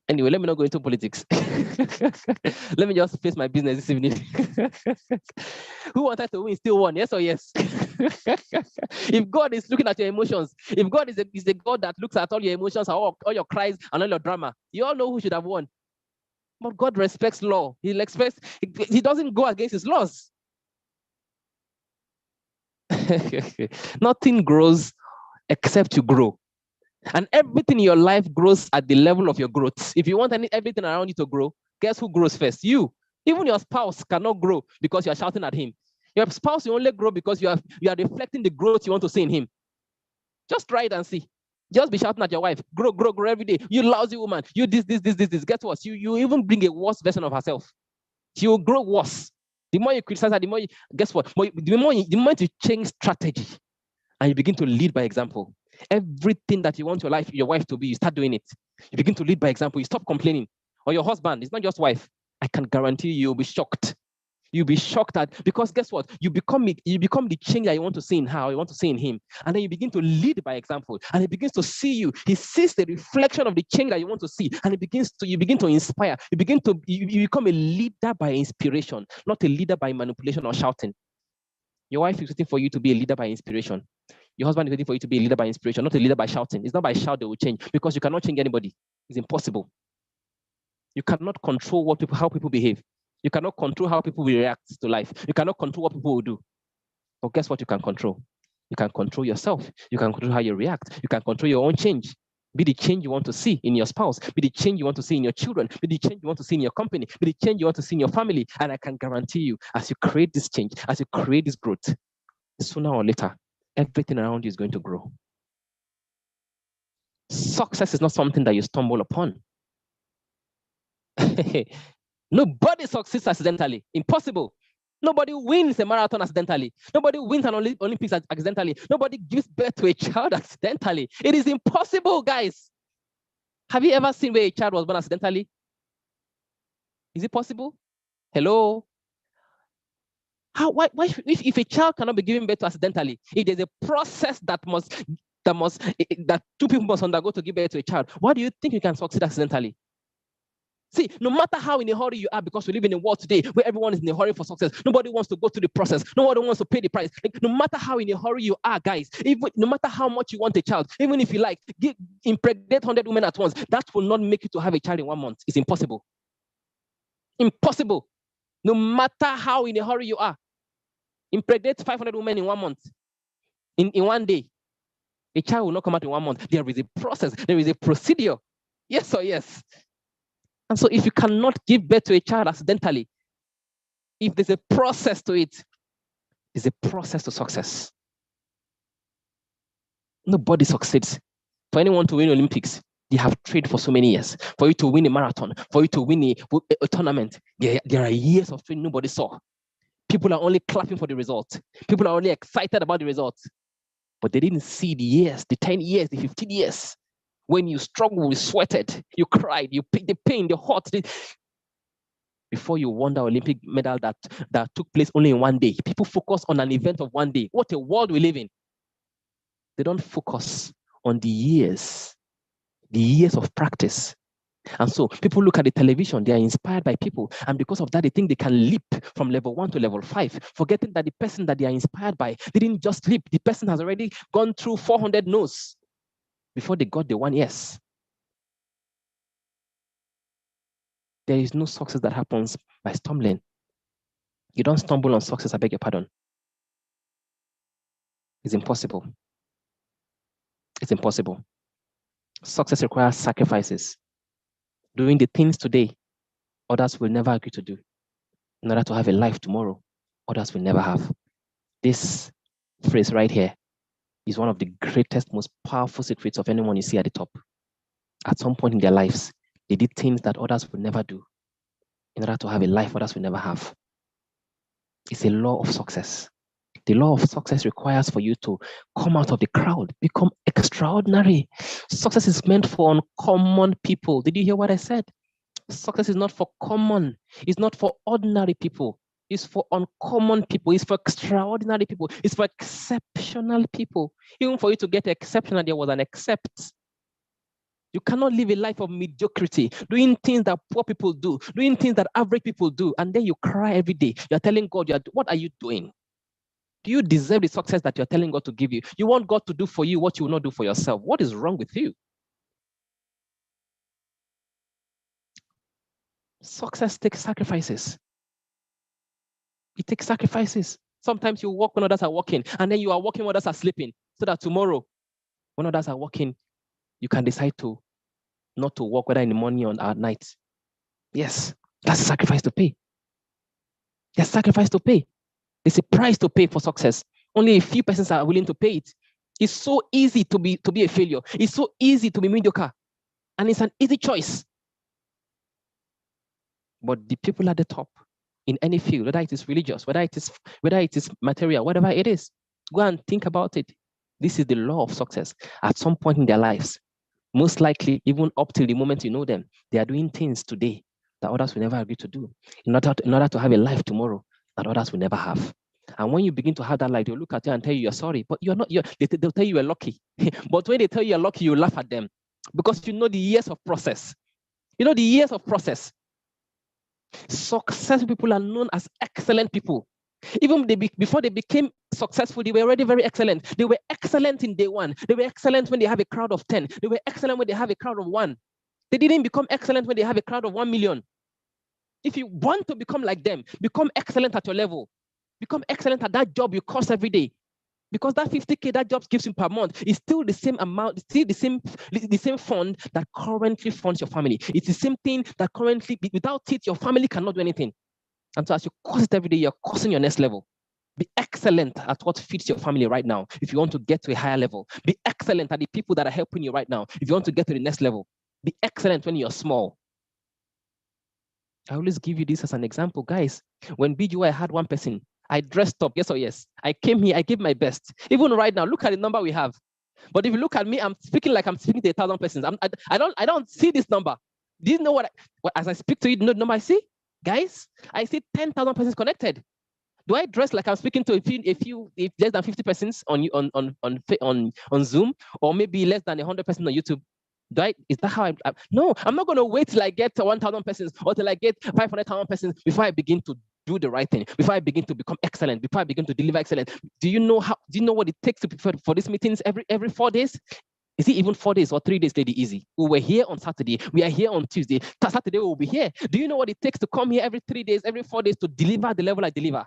Anyway, let me not go into politics. Let me just face my business this evening. Who wanted to win still won? Yes or yes? If God is looking at your emotions, if God is a God that looks at all your emotions, all your cries, and all your drama, you all know who should have won. But God respects law. He doesn't go against his laws. Nothing grows except you grow. And everything in your life grows at the level of your growth. If you want everything around you to grow, guess who grows first? You. Even your spouse cannot grow because you are shouting at him. Your spouse will only grow because you are reflecting the growth you want to see in him. Just try it and see. Just be shouting at your wife, grow every day. You lousy woman, you this. Guess what? You even bring a worse version of herself. She will grow worse. The more you criticize her, the more you, guess what? The moment you change strategy and you begin to lead by example, everything that you want your wife to be, you start doing it. You begin to lead by example. You stop complaining. Or your husband, it's not just wife. I can guarantee you'll be shocked. You'll be shocked because guess what? You become the change that you want to see in her, or you want to see in him. And then you begin to lead by example. And he begins to see you. He sees the reflection of the change that you want to see. And you begin to inspire. You become a leader by inspiration, not a leader by manipulation or shouting. Your wife is waiting for you to be a leader by inspiration. Your husband is waiting for you to be a leader by inspiration, not a leader by shouting. It's not by shout they will change, because you cannot change anybody. It's impossible. You cannot control how people behave. You cannot control how people will react to life. You cannot control what people will do. But guess what you can control? You can control yourself. You can control how you react. You can control your own change. Be the change you want to see in your spouse. Be the change you want to see in your children. Be the change you want to see in your company. Be the change you want to see in your family. And I can guarantee you, as you create this change, as you create this growth, sooner or later, everything around you is going to grow. Success is not something that you stumble upon. Nobody succeeds accidentally. Impossible. Nobody wins a marathon accidentally. Nobody wins an Olympics accidentally. Nobody gives birth to a child accidentally. It is impossible, guys. Have you ever seen where a child was born accidentally? Is it possible? Hello? Why if a child cannot be given birth to accidentally, if there's a process that two people must undergo to give birth to a child, why do you think you can succeed accidentally? See, no matter how in a hurry you are, because we live in a world today where everyone is in a hurry for success, nobody wants to go through the process, nobody wants to pay the price. No matter how in a hurry you are, guys, no matter how much you want a child, even if you impregnate 100 women at once, that will not make you to have a child in 1 month. It's impossible. Impossible. No matter how in a hurry you are, impregnate 500 women in 1 month, in 1 day, a child will not come out in 1 month. There is a process, there is a procedure. Yes or yes? And so if you cannot give birth to a child accidentally, if there's a process to it, there's a process to success. Nobody succeeds. For anyone to win Olympics, they have trained for so many years. For you to win a marathon, for you to win a tournament, there are years of training nobody saw. People are only clapping for the result. People are only excited about the results. But they didn't see the years, the 10 years, the 15 years. When you struggled, you sweated, you cried, you picked the pain, the hurt, before you won the Olympic medal that took place only in 1 day. People focus on an event of 1 day. What a world we live in. They don't focus on the years of practice. And so people look at the television, they are inspired by people. And because of that, they think they can leap from level 1 to level 5, forgetting that the person that they are inspired by didn't just leap. The person has already gone through 400 no's before they got the 1 yes. There is no success that happens by stumbling. You don't stumble on success, I beg your pardon. It's impossible. It's impossible. Success requires sacrifices. Doing the things today others will never agree to do in order to have a life tomorrow others will never have. This phrase right here is one of the greatest, most powerful secrets of anyone you see at the top. At some point in their lives, they did things that others will never do in order to have a life others will never have. It's a law of success. The law of success requires for you to come out of the crowd, become extraordinary. Success is meant for uncommon people. Did you hear what I said? Success is not for common. It's not for ordinary people. It's for uncommon people. It's for extraordinary people. It's for exceptional people. Even for you to get exceptional, there was an except. You cannot live a life of mediocrity, doing things that poor people do, doing things that average people do, and then you cry every day. You're telling God, what are you doing? Do you deserve the success that you're telling God to give you? You want God to do for you what you will not do for yourself. What is wrong with you? Success takes sacrifices. It takes sacrifices. Sometimes you walk when others are walking, and then you are walking when others are sleeping, so that tomorrow, when others are walking, you can decide to not to walk, whether in the morning or at night. Yes, that's a sacrifice to pay. There's a sacrifice to pay. There's a price to pay for success. Only a few persons are willing to pay it. It's so easy to be a failure. It's so easy to be mediocre, and it's an easy choice. But the people at the top, in any field, whether it is religious, whether it is material, whatever it is, go and think about it. This is the law of success. At some point in their lives, most likely, even up till the moment you know them, they are doing things today that others will never agree to do in order to have a life tomorrow that others will never have. And when you begin to have that life, they'll look at you and tell you you're sorry, but you're not. They'll tell you you're lucky. But when they tell you you're lucky, you laugh at them because you know the years of process. You know the years of process. Successful people are known as excellent people. Even before they became successful, they were already very excellent. They were excellent in day one. They were excellent when they have a crowd of 10. They were excellent when they have a crowd of 1. They didn't become excellent when they have a crowd of 1 million. If you want to become like them, become excellent at your level. Become excellent at that job you cost every day. Because that 50K that job gives you per month is still the same amount, still the same fund that currently funds your family. It's the same thing that currently, without it, your family cannot do anything. And so as you cost it every day, you're costing your next level. Be excellent at what feeds your family right now if you want to get to a higher level. Be excellent at the people that are helping you right now if you want to get to the next level. Be excellent when you're small. I always give you this as an example. Guys, when BGY had one person, I dressed up, yes or yes. I came here, I gave my best. Even right now, look at the number we have. But if you look at me, I'm speaking like I'm speaking to 1,000 persons. I don't see this number. Do you know what as I speak to you, the number I see? Guys, I see 10,000 persons connected. Do I dress like I'm speaking to if less than 50 persons on Zoom, or maybe less than 100 persons on YouTube? Is that how no, I'm not going to wait till I get to 1,000 persons or till I get 500,000 persons before I begin to do the right thing, before I begin to become excellent, before I begin to deliver excellence. Do you know what it takes to prepare for these meetings every 4 days? Is it even 4 days or 3 days, Lady Easy? We were here on Saturday. We are here on Tuesday. Saturday we will be here. Do you know what it takes to come here every 3 days, every 4 days to deliver the level I deliver?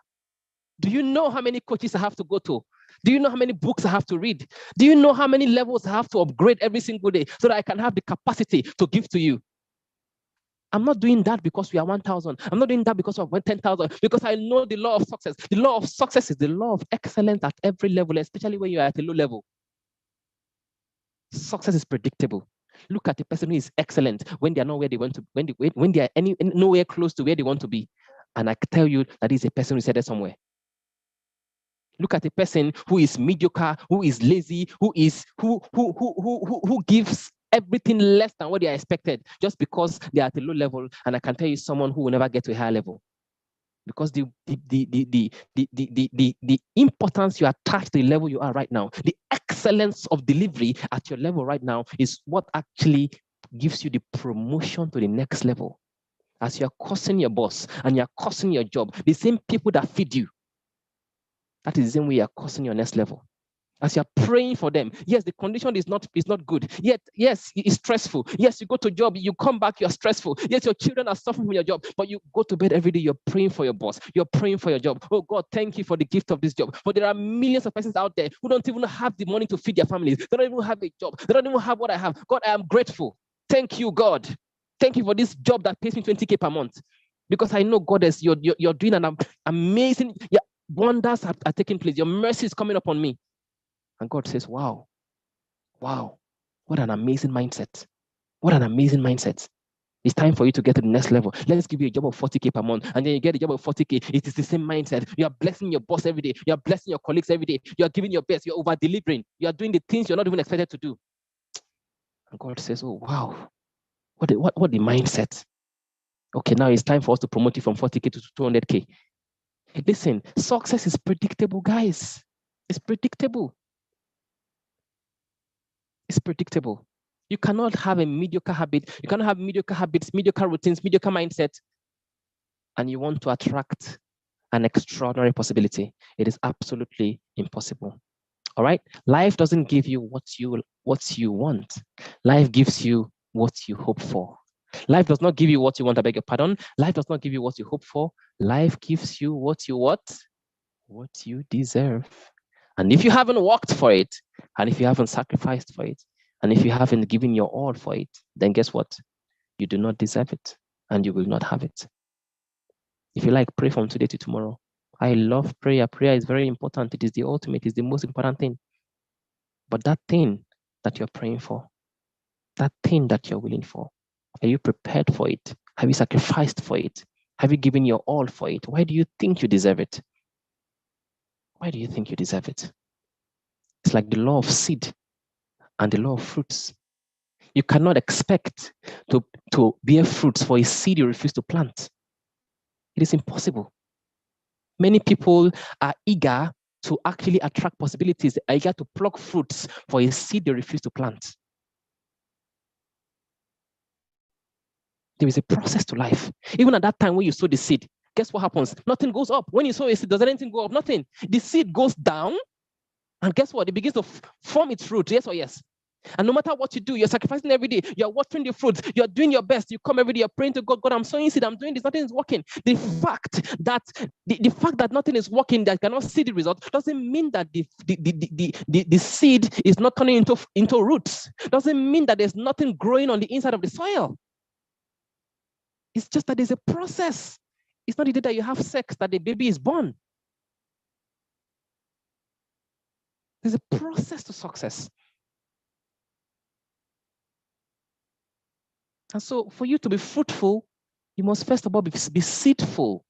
Do you know how many coaches I have to go to? Do you know how many books I have to read? Do you know how many levels I have to upgrade every single day so that I can have the capacity to give to you? I'm not doing that because we are 1,000. I'm not doing that because of 10,000, because I know the law of success. The law of success is the law of excellence at every level, especially when you are at a low level. Success is predictable. Look at the person who is excellent when they are not where they want to, when they are nowhere close to where they want to be. And I can tell you that is a person who is headed somewhere. Look at a person who is mediocre, who is lazy, who gives everything less than what they are expected just because they are at a low level. And I can tell you someone who will never get to a higher level. Because the importance you attach to the level you are right now, the excellence of delivery at your level right now is what actually gives you the promotion to the next level. As you're cursing your boss and you're cursing your job, the same people that feed you, that is the same way you're cursing your next level. As you're praying for them, yes, the condition is not good. Yet, yes, it's stressful. Yes, you go to job, you come back, you're stressful. Yes, your children are suffering from your job, but you go to bed every day, you're praying for your boss. You're praying for your job. Oh God, thank you for the gift of this job. But there are millions of persons out there who don't even have the money to feed their families. They don't even have a job. They don't even have what I have. God, I am grateful. Thank you, God. Thank you for this job that pays me 20K per month. Because I know, God, as you're doing an amazing, wonders are taking place. Your mercy is coming upon me. And God says, wow, what an amazing mindset. What an amazing mindset. It's time for you to get to the next level. Let's give you a job of 40K per month. And then you get a job of 40K. It is the same mindset. You are blessing your boss every day. You are blessing your colleagues every day. You are giving your best. You're over-delivering. You are doing the things you're not even expected to do. And God says, oh, wow. What the mindset? Okay, now it's time for us to promote you from 40K to 200K. Listen, success is predictable, guys. It's predictable. It's predictable. You cannot have a mediocre habit. You cannot have mediocre habits, mediocre routines, mediocre mindset, and you want to attract an extraordinary possibility. It is absolutely impossible. All right? Life doesn't give you what you want. Life gives you what you hope for. Life does not give you what you want, I beg your pardon. Life does not give you what you hope for. Life gives you what you what? What you deserve. And if you haven't worked for it, and if you haven't sacrificed for it, and if you haven't given your all for it, then guess what? You do not deserve it, and you will not have it. If you like, pray from today to tomorrow. I love prayer. Prayer is very important. It is the ultimate, it's the most important thing. But that thing that you're praying for, that thing that you're willing for, are you prepared for it? Have you sacrificed for it? Have you given your all for it? Why do you think you deserve it? Why do you think you deserve it? It's like the law of seed and the law of fruits. You cannot expect to bear fruits for a seed you refuse to plant. It is impossible. Many people are eager to actually attract possibilities. They are eager to pluck fruits for a seed they refuse to plant. There is a process to life. Even at that time when you sow the seed, guess what happens? Nothing goes up. When you sow a seed, does anything go up? Nothing. The seed goes down, and guess what? It begins to form its root. Yes or yes? And no matter what you do, you're sacrificing every day. You're watering the fruits. You're doing your best. You come every day. You're praying to God. God, I'm sowing seed. I'm doing this. Nothing is working. The fact that nothing is working, that cannot see the result, doesn't mean that the seed is not turning into roots. Doesn't mean that there's nothing growing on the inside of the soil. It's just that there's a process. It's not the day that you have sex that the baby is born. There's a process to success. And so for you to be fruitful, you must first of all be seedful.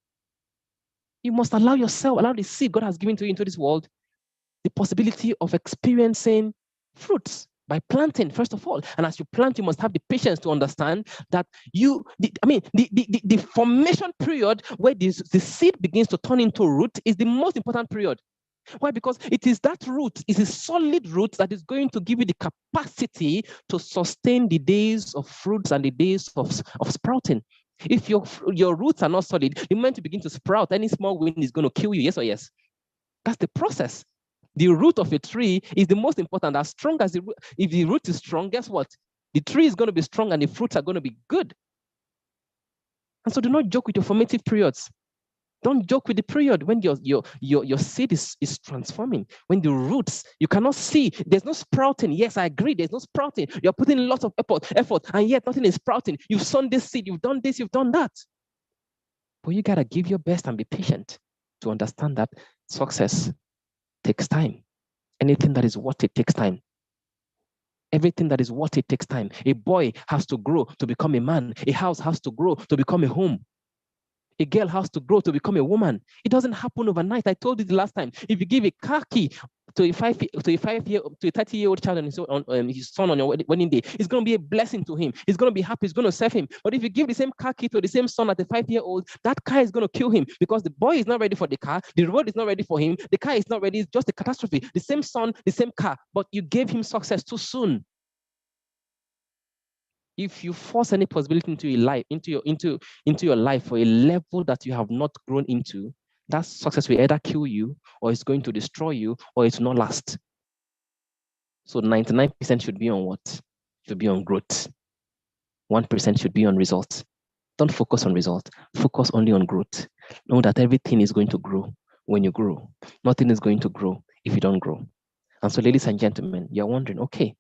You must allow the seed God has given to you into this world, the possibility of experiencing fruits by planting, first of all. And as you plant, you must have the patience to understand that the formation period where the seed begins to turn into root is the most important period. Why? Because it is that root, it's a solid root that is going to give you the capacity to sustain the days of fruits and the days of sprouting. If your roots are not solid, the moment you begin to sprout, any small wind is going to kill you, yes or yes? That's the process. The root of a tree is the most important. As strong as the root, if the root is strong, guess what? The tree is going to be strong and the fruits are going to be good. And so do not joke with your formative periods. Don't joke with the period when your seed is transforming. When the roots, you cannot see, there's no sprouting. Yes, I agree, there's no sprouting. You're putting lots of effort, and yet nothing is sprouting. You've sown this seed, you've done this, you've done that. But you gotta give your best and be patient to understand that success takes time. Anything that is worth it takes time. Everything that is worth it takes time. A boy has to grow to become a man. A house has to grow to become a home. A girl has to grow to become a woman. It doesn't happen overnight. I told you the last time. If you give a car key to a 30-year-old child and his son on your wedding day, it's going to be a blessing to him. He's going to be happy. He's going to serve him. But if you give the same car key to the same son at the 5-year-old, that car is going to kill him because the boy is not ready for the car. The road is not ready for him. The car is not ready. It's just a catastrophe. The same son, the same car, but you gave him success too soon. If you force any possibility into your life, into your life for a level that you have not grown into, that success will either kill you, or it's going to destroy you, or it will not last. So 99% should be on what? Should be on growth. 1% should be on results. Don't focus on result. Focus only on growth. Know that everything is going to grow when you grow. Nothing is going to grow if you don't grow. And so, ladies and gentlemen, you're wondering, okay,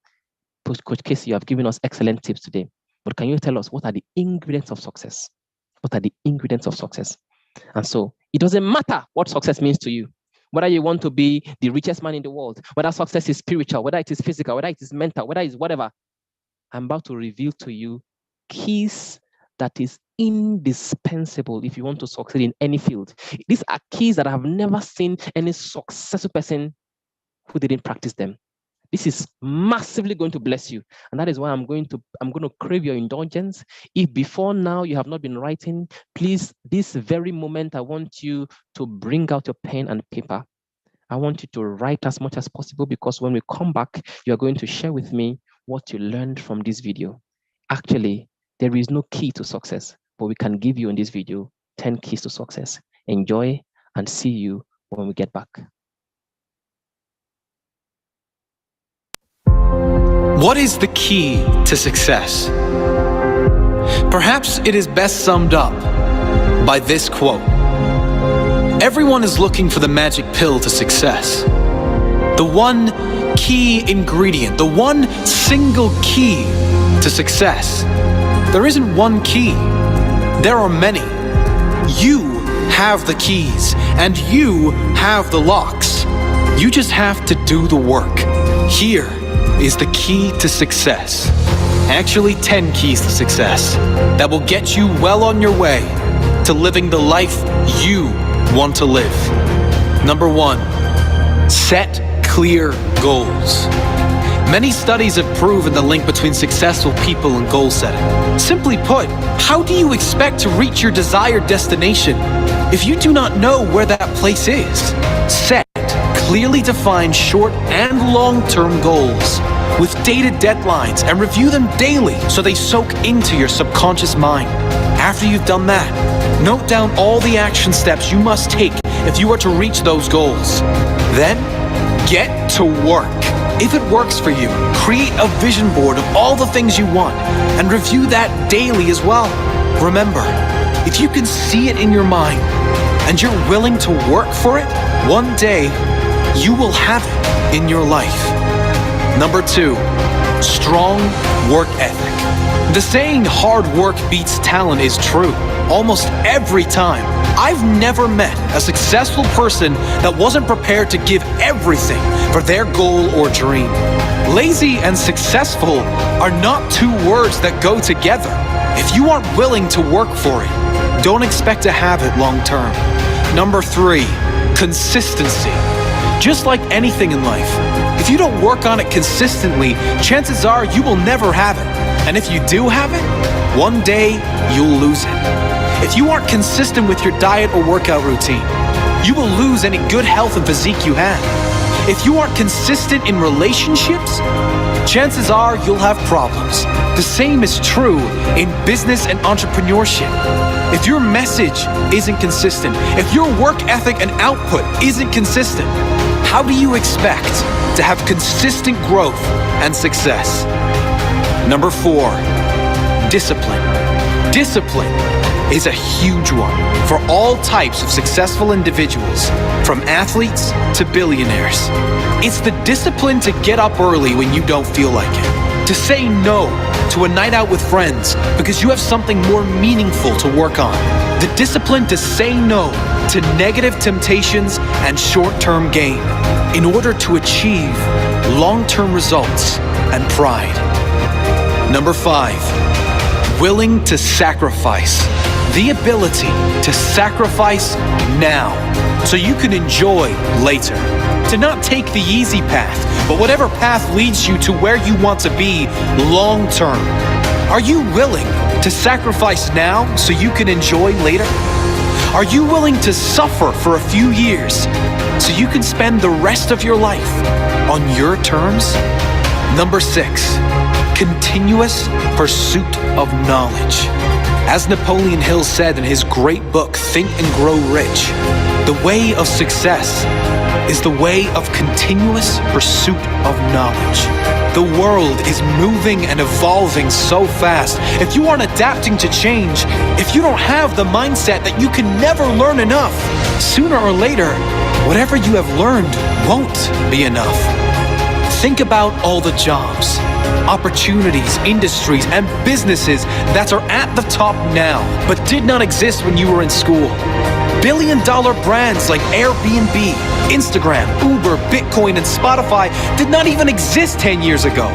Coach Casey, you have given us excellent tips today, but can you tell us what are the ingredients of success? What are the ingredients of success? And so it doesn't matter what success means to you, whether you want to be the richest man in the world, whether success is spiritual, whether it is physical, whether it is mental, whether it's whatever. I'm about to reveal to you keys that is indispensable if you want to succeed in any field. These are keys that I have never seen any successful person who didn't practice them. This is massively going to bless you. And that is why I'm going to crave your indulgence. If before now you have not been writing, please, this very moment, I want you to bring out your pen and paper. I want you to write as much as possible, because when we come back, you're going to share with me what you learned from this video. Actually, there is no key to success, but we can give you in this video 10 keys to success. Enjoy, and see you when we get back. What is the key to success? Perhaps it is best summed up by this quote. Everyone is looking for the magic pill to success. The one key ingredient, the one single key to success. There isn't one key. There are many. You have the keys and you have the locks. You just have to do the work. Here is the key to success. Actually, 10 keys to success that will get you well on your way to living the life you want to live. Number 1, set clear goals. Many studies have proven the link between successful people and goal setting. Simply put, how do you expect to reach your desired destination if you do not know where that place is? Set clearly defined short and long-term goals with dated deadlines and review them daily so they soak into your subconscious mind. After you've done that, note down all the action steps you must take if you are to reach those goals. Then, get to work. If it works for you, create a vision board of all the things you want and review that daily as well. Remember, if you can see it in your mind and you're willing to work for it, one day you will have it in your life. Number 2, strong work ethic. The saying hard work beats talent is true almost every time. I've never met a successful person that wasn't prepared to give everything for their goal or dream. Lazy and successful are not two words that go together. If you aren't willing to work for it, don't expect to have it long term. Number 3, consistency. Just like anything in life, if you don't work on it consistently, chances are you will never have it. And if you do have it, one day you'll lose it. If you aren't consistent with your diet or workout routine, you will lose any good health and physique you have. If you aren't consistent in relationships, chances are you'll have problems. The same is true in business and entrepreneurship. If your message isn't consistent, if your work ethic and output isn't consistent, how do you expect to have consistent growth and success? Number 4, discipline. Discipline is a huge one for all types of successful individuals, from athletes to billionaires. It's the discipline to get up early when you don't feel like it, to say no to a night out with friends because you have something more meaningful to work on, the discipline to say no to negative temptations and short-term gain in order to achieve long-term results and pride. Number 5, willing to sacrifice. The ability to sacrifice now so you can enjoy later. To not take the easy path, but whatever path leads you to where you want to be long term. Are you willing to sacrifice now so you can enjoy later? Are you willing to suffer for a few years so you can spend the rest of your life on your terms? Number 6, continuous pursuit of knowledge. As Napoleon Hill said in his great book, Think and Grow Rich, the way of success is the way of continuous pursuit of knowledge. The world is moving and evolving so fast. If you aren't adapting to change, if you don't have the mindset that you can never learn enough, sooner or later, whatever you have learned won't be enough. Think about all the jobs, opportunities, industries, and businesses that are at the top now, but did not exist when you were in school. Billion-dollar brands like Airbnb, Instagram, Uber, Bitcoin, and Spotify did not even exist 10 years ago.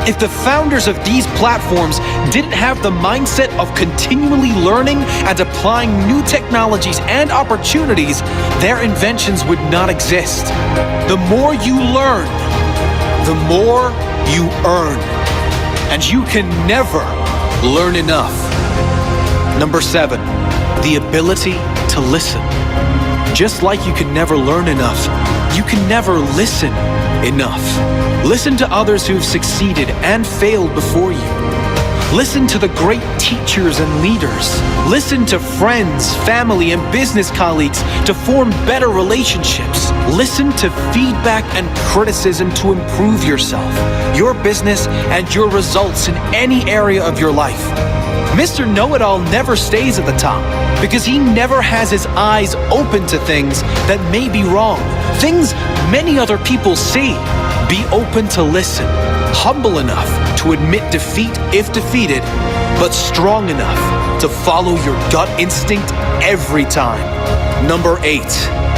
If the founders of these platforms didn't have the mindset of continually learning and applying new technologies and opportunities, their inventions would not exist. The more you learn, the more you earn. And you can never learn enough. Number 7, the ability to listen. Just like you can never learn enough, you can never listen enough. Listen to others who've succeeded and failed before you. Listen to the great teachers and leaders. Listen to friends, family, and business colleagues to form better relationships. Listen to feedback and criticism to improve yourself, your business, and your results in any area of your life. Mr. Know-It-All never stays at the top because he never has his eyes open to things that may be wrong, things many other people see. Be open to listen, humble enough to admit defeat if defeated, but strong enough to follow your gut instinct every time. Number 8,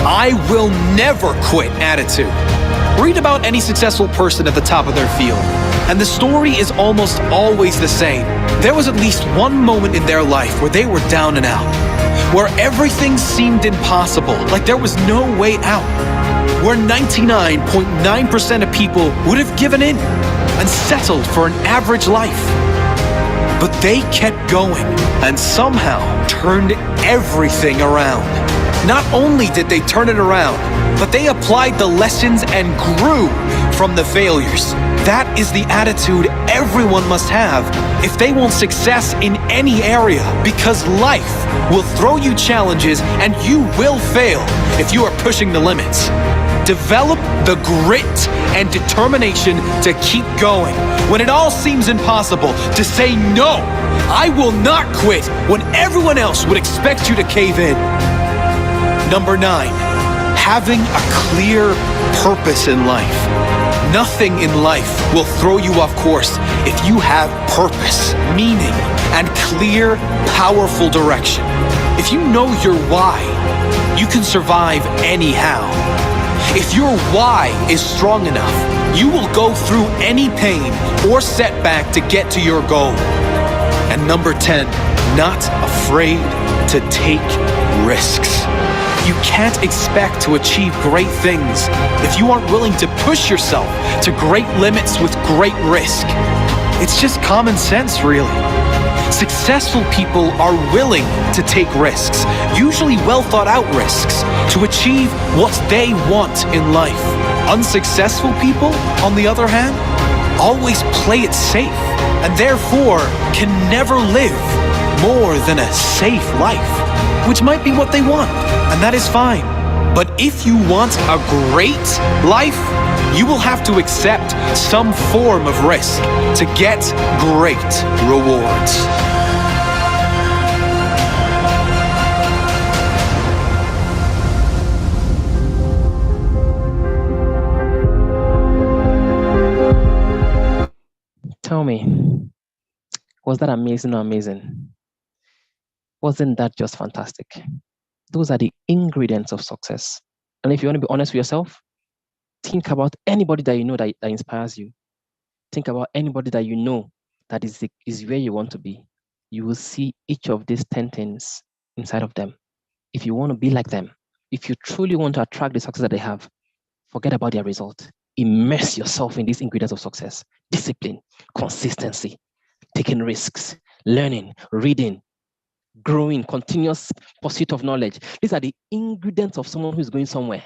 I will never quit attitude. Read about any successful person at the top of their field, and the story is almost always the same. There was at least one moment in their life where they were down and out, where everything seemed impossible, like there was no way out, where 99.9% of people would have given in and settled for an average life. But they kept going and somehow turned everything around. Not only did they turn it around, but they applied the lessons and grew from the failures. That is the attitude everyone must have if they want success in any area, because life will throw you challenges and you will fail if you are pushing the limits. Develop the grit and determination to keep going when it all seems impossible, to say no, I will not quit when everyone else would expect you to cave in. Number 9, having a clear purpose in life. Nothing in life will throw you off course if you have purpose, meaning, and clear, powerful direction. If you know your why, you can survive anyhow. If your why is strong enough, you will go through any pain or setback to get to your goal. And number 10, not afraid to take risks. You can't expect to achieve great things if you aren't willing to push yourself to great limits with great risk. It's just common sense, really. Successful people are willing to take risks, usually well thought out risks, to achieve what they want in life. Unsuccessful people, on the other hand, always play it safe and therefore can never live more than a safe life, which might be what they want, and that is fine. But if you want a great life, you will have to accept some form of risk to get great rewards. Tell me, was that amazing or amazing? Wasn't that just fantastic? Those are the ingredients of success. And if you want to be honest with yourself, think about anybody that you know that inspires you. Think about anybody that you know that is where you want to be. You will see each of these 10 things inside of them. If you want to be like them, if you truly want to attract the success that they have, forget about their result. Immerse yourself in these ingredients of success: discipline, consistency, taking risks, learning, reading, growing, continuous pursuit of knowledge. These are the ingredients of someone who is going somewhere.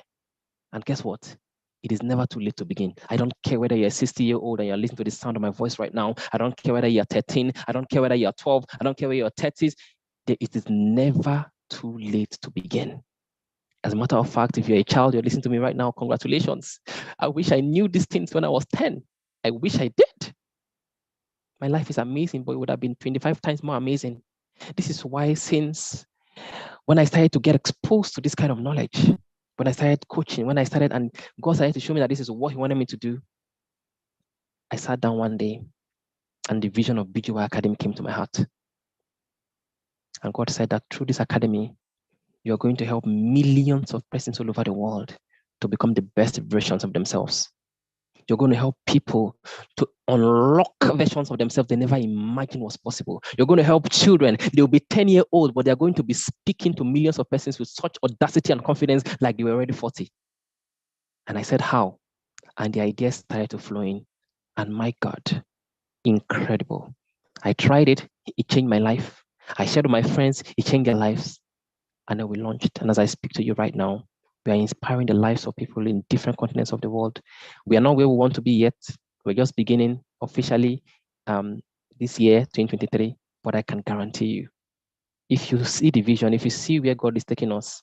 And guess what? It is never too late to begin. I don't care whether you're a 60-year-old and you're listening to the sound of my voice right now. I don't care whether you're 13. I don't care whether you're 12. I don't care whether you're 30s. It is never too late to begin. As a matter of fact, if you're a child, you're listening to me right now, congratulations. I wish I knew these things when I was 10. I wish I did. My life is amazing, but it would have been 25 times more amazing. This is why since when I started to get exposed to this kind of knowledge, when I started coaching, and God started to show me that this is what He wanted me to do, I sat down one day and the vision of BGY Academy came to my heart. And God said that through this academy, you're going to help millions of persons all over the world to become the best versions of themselves. You're going to help people to unlock versions of themselves they never imagined was possible. You're going to help children. They'll be 10-year-old, but they're going to be speaking to millions of persons with such audacity and confidence like they were already 40. And I said, how? And the idea started to flow in. And my God, incredible. I tried it. It changed my life. I shared with my friends. It changed their lives. And then we launched. And as I speak to you right now, we are inspiring the lives of people in different continents of the world. We are not where we want to be yet. We're just beginning officially this year, 2023, but I can guarantee you, if you see the vision, if you see where God is taking us,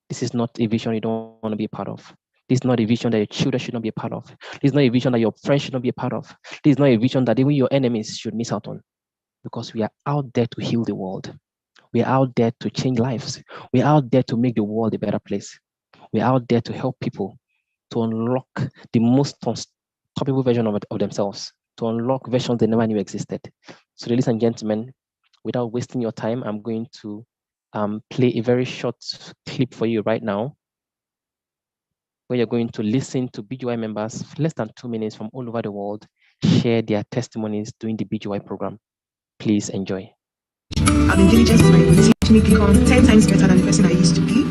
this is not a vision you don't want to be a part of. This is not a vision that your children should not be a part of. This is not a vision that your friends should not be a part of. This is not a vision that even your enemies should miss out on, because we are out there to heal the world. We are out there to change lives. We are out there to make the world a better place. We are out there to help people to unlock the most unstoppable version of themselves, to unlock versions they never knew existed. So, ladies and gentlemen, without wasting your time, I'm going to play a very short clip for you right now, where you're going to listen to BGY members, less than 2 minutes, from all over the world, share their testimonies during the BGY program. Please enjoy. I've been diligent in my routine to me become 10 times better than the person I used to be.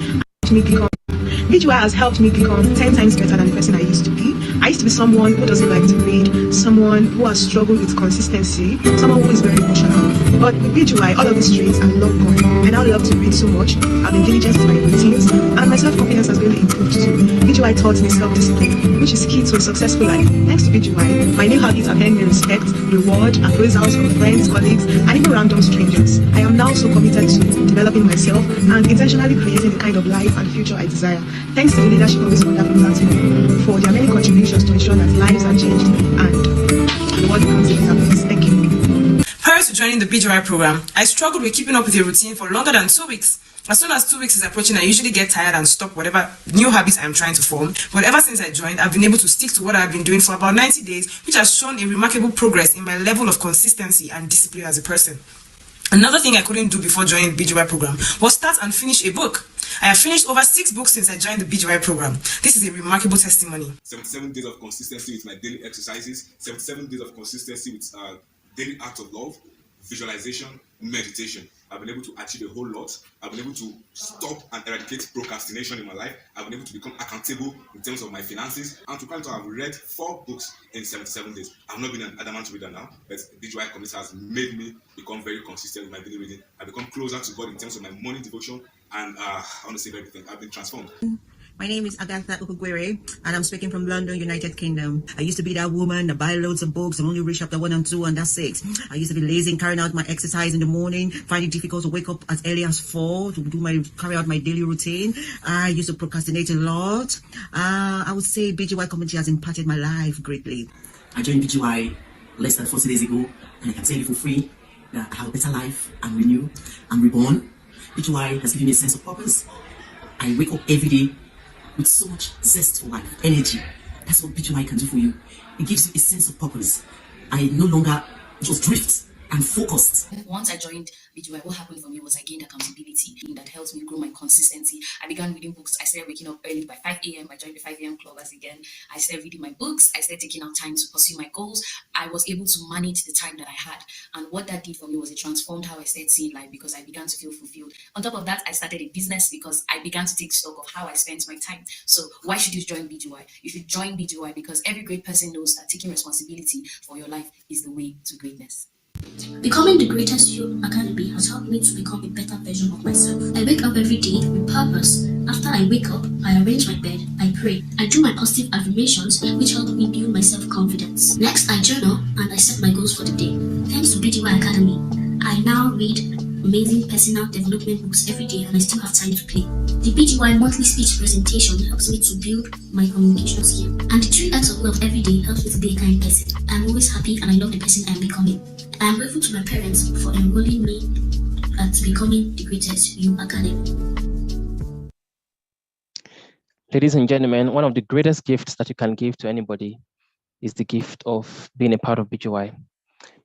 BGY has helped me become 10 times better than the person I used to be. I used to be someone who doesn't like to read, someone who has struggled with consistency, someone who is very emotional. But with BGY, all of these traits, I love God. I now love to read so much. I've been diligent in my routines, and my self-confidence has really improved too. BGY taught me self-discipline, which is key to a successful life. Thanks to BGY, my new habits have earned me respect, reward, and praise out from friends, colleagues, and even random strangers. I am now so committed to developing myself and intentionally creating the kind of life and future I desire. Thanks to the leadership of this wonderful platform for their many contributions to ensure that lives are changed and the world becomes a better place. Thank you. Prior to joining the BGY program, I struggled with keeping up with a routine for longer than 2 weeks. As soon as 2 weeks is approaching, I usually get tired and stop whatever new habits I'm trying to form. But ever since I joined, I've been able to stick to what I've been doing for about 90 days, which has shown a remarkable progress in my level of consistency and discipline as a person. Another thing I couldn't do before joining the BGY program was start and finish a book. I have finished over 6 books since I joined the BGY program. This is a remarkable testimony. 77 days of consistency with my daily exercises, 77 days of consistency with daily acts of love, visualization, meditation. I've been able to achieve a whole lot. I've been able to stop and eradicate procrastination in my life. I've been able to become accountable in terms of my finances. And to count, I've read 4 books in 77 days. I've not been an adamant reader now, but BGY community has made me become very consistent with my daily reading. I've become closer to God in terms of my morning devotion, and I want to say everything. I've been transformed. My name is Agatha Ukugwere, and I'm speaking from London, United Kingdom. I used to be that woman that buy loads of books and only read chapter 1 and 2, and that's it. I used to be lazy in carrying out my exercise in the morning, find it difficult to wake up as early as 4 to carry out my daily routine. I used to procrastinate a lot. I would say BGY community has impacted my life greatly. I joined BGY less than 40 days ago, and I can tell you for free that I have a better life. I'm renewed, I'm reborn. BGY has given me a sense of purpose. I wake up every day with so much zest for life, energy. That's what BGY can do for you. It gives you a sense of purpose. I no longer just drift. I'm focused. Once I joined BGY, what happened for me was I gained accountability that helped me grow my consistency. I began reading books. I started waking up early by 5 a.m. I joined the 5 a.m. club as again. I started reading my books. I started taking out time to pursue my goals. I was able to manage the time that I had. And what that did for me was it transformed how I started seeing life, because I began to feel fulfilled. On top of that, I started a business because I began to take stock of how I spent my time. So why should you join BGY? You should join BGY because every great person knows that taking responsibility for your life is the way to greatness. Becoming the Greatest You Academy has helped me to become a better version of myself. I wake up every day with purpose. After I wake up, I arrange my bed, I pray, I do my positive affirmations, which help me build my self-confidence. Next, I journal and I set my goals for the day. Thanks to BGY Academy, I now read amazing personal development books every day and I still have time to play. The BGY monthly speech presentation helps me to build my communication skill. And the 3 acts of love every day helps me to be a kind person. I'm always happy and I love the person I'm becoming. I am grateful to my parents for enrolling me at Becoming the Greatest You Academy. Ladies and gentlemen, one of the greatest gifts that you can give to anybody is the gift of being a part of BGY.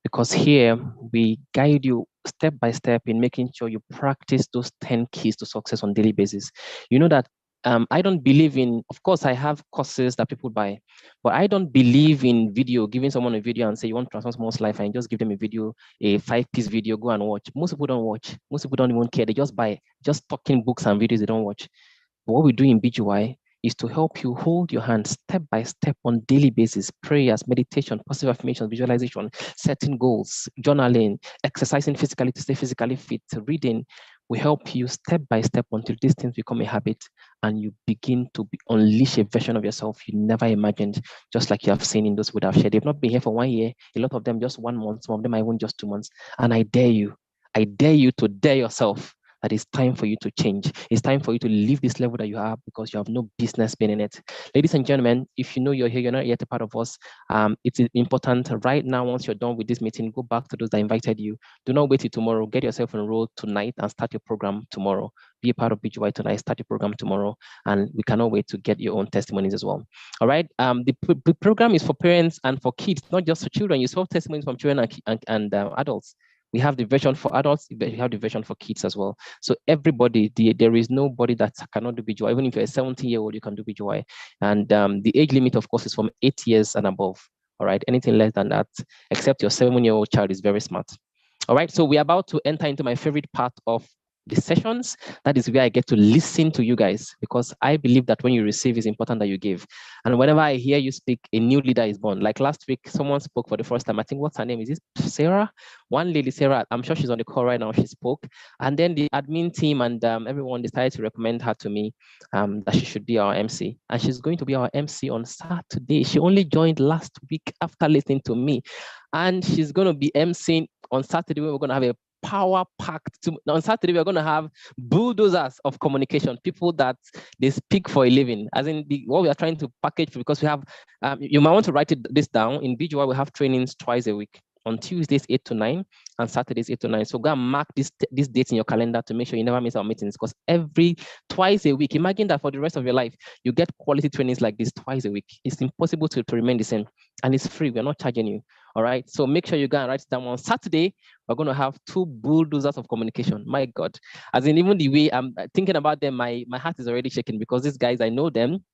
Because here we guide you step by step in making sure you practice those 10 keys to success on a daily basis. You know that I don't believe in, of course, I have courses that people buy, but I don't believe in video, giving someone a video and say you want to transform someone's life and just give them a video, a 5-piece video, go and watch. Most people don't watch. Most people don't even care. They just buy, just talking books and videos they don't watch. But what we do in BGY is to help you hold your hand step by step on daily basis, prayers, meditation, positive affirmation, visualization, setting goals, journaling, exercising physically to stay physically fit, reading. We help you step by step until these things become a habit and you begin to unleash a version of yourself you never imagined, just like you have seen in those who have shared. They've not been here for 1 year, a lot of them just 1 month, some of them are even just 2 months. And I dare you to dare yourself that it's time for you to change. It's time for you to leave this level that you have because you have no business being in it. Ladies and gentlemen, if you know you're here, you're not yet a part of us, it's important right now, once you're done with this meeting, go back to those that invited you. Do not wait till tomorrow. Get yourself enrolled tonight and start your program tomorrow. Be a part of BGY tonight, start your program tomorrow, and we cannot wait to get your own testimonies as well. All right. The program is for parents and for kids, not just for children. You saw testimonies from children and adults. We have the version for adults, we have the version for kids as well. So everybody, there is nobody that cannot do BGY. Even if you're a 17-year-old, you can do BGY. And the age limit, of course, is from 8 years and above. All right, anything less than that, except your 7-year-old child is very smart. All right, so we're about to enter into my favorite part of the sessions. That is where I get to listen to you guys, because I believe that when you receive, it's important that you give. And whenever I hear you speak, a new leader is born. Like last week, someone spoke for the first time. I think, what's her name? Is this Sarah? One lady, Sarah, I'm sure she's on the call right now. She spoke. And then the admin team and everyone decided to recommend her to me, that she should be our MC. And she's going to be our MC on Saturday. She only joined last week after listening to me. And she's going to be MCing on Saturday. We're going to have a power-packed. On Saturday, we're going to have bulldozers of communication, people that they speak for a living. As in what we are trying to package, because we have, you might want to write this down. In BGY, we have trainings twice a week, on Tuesdays 8 to 9 and Saturdays 8 to 9. So go and mark these dates in your calendar to make sure you never miss our meetings, because twice a week, imagine that for the rest of your life, you get quality trainings like this twice a week. It's impossible to remain the same, and it's free. We're not charging you. All right, so make sure you go and write it down. On Saturday, we're going to have 2 bulldozers of communication. My God, as in even the way I'm thinking about them, my heart is already shaking, because these guys, I know them.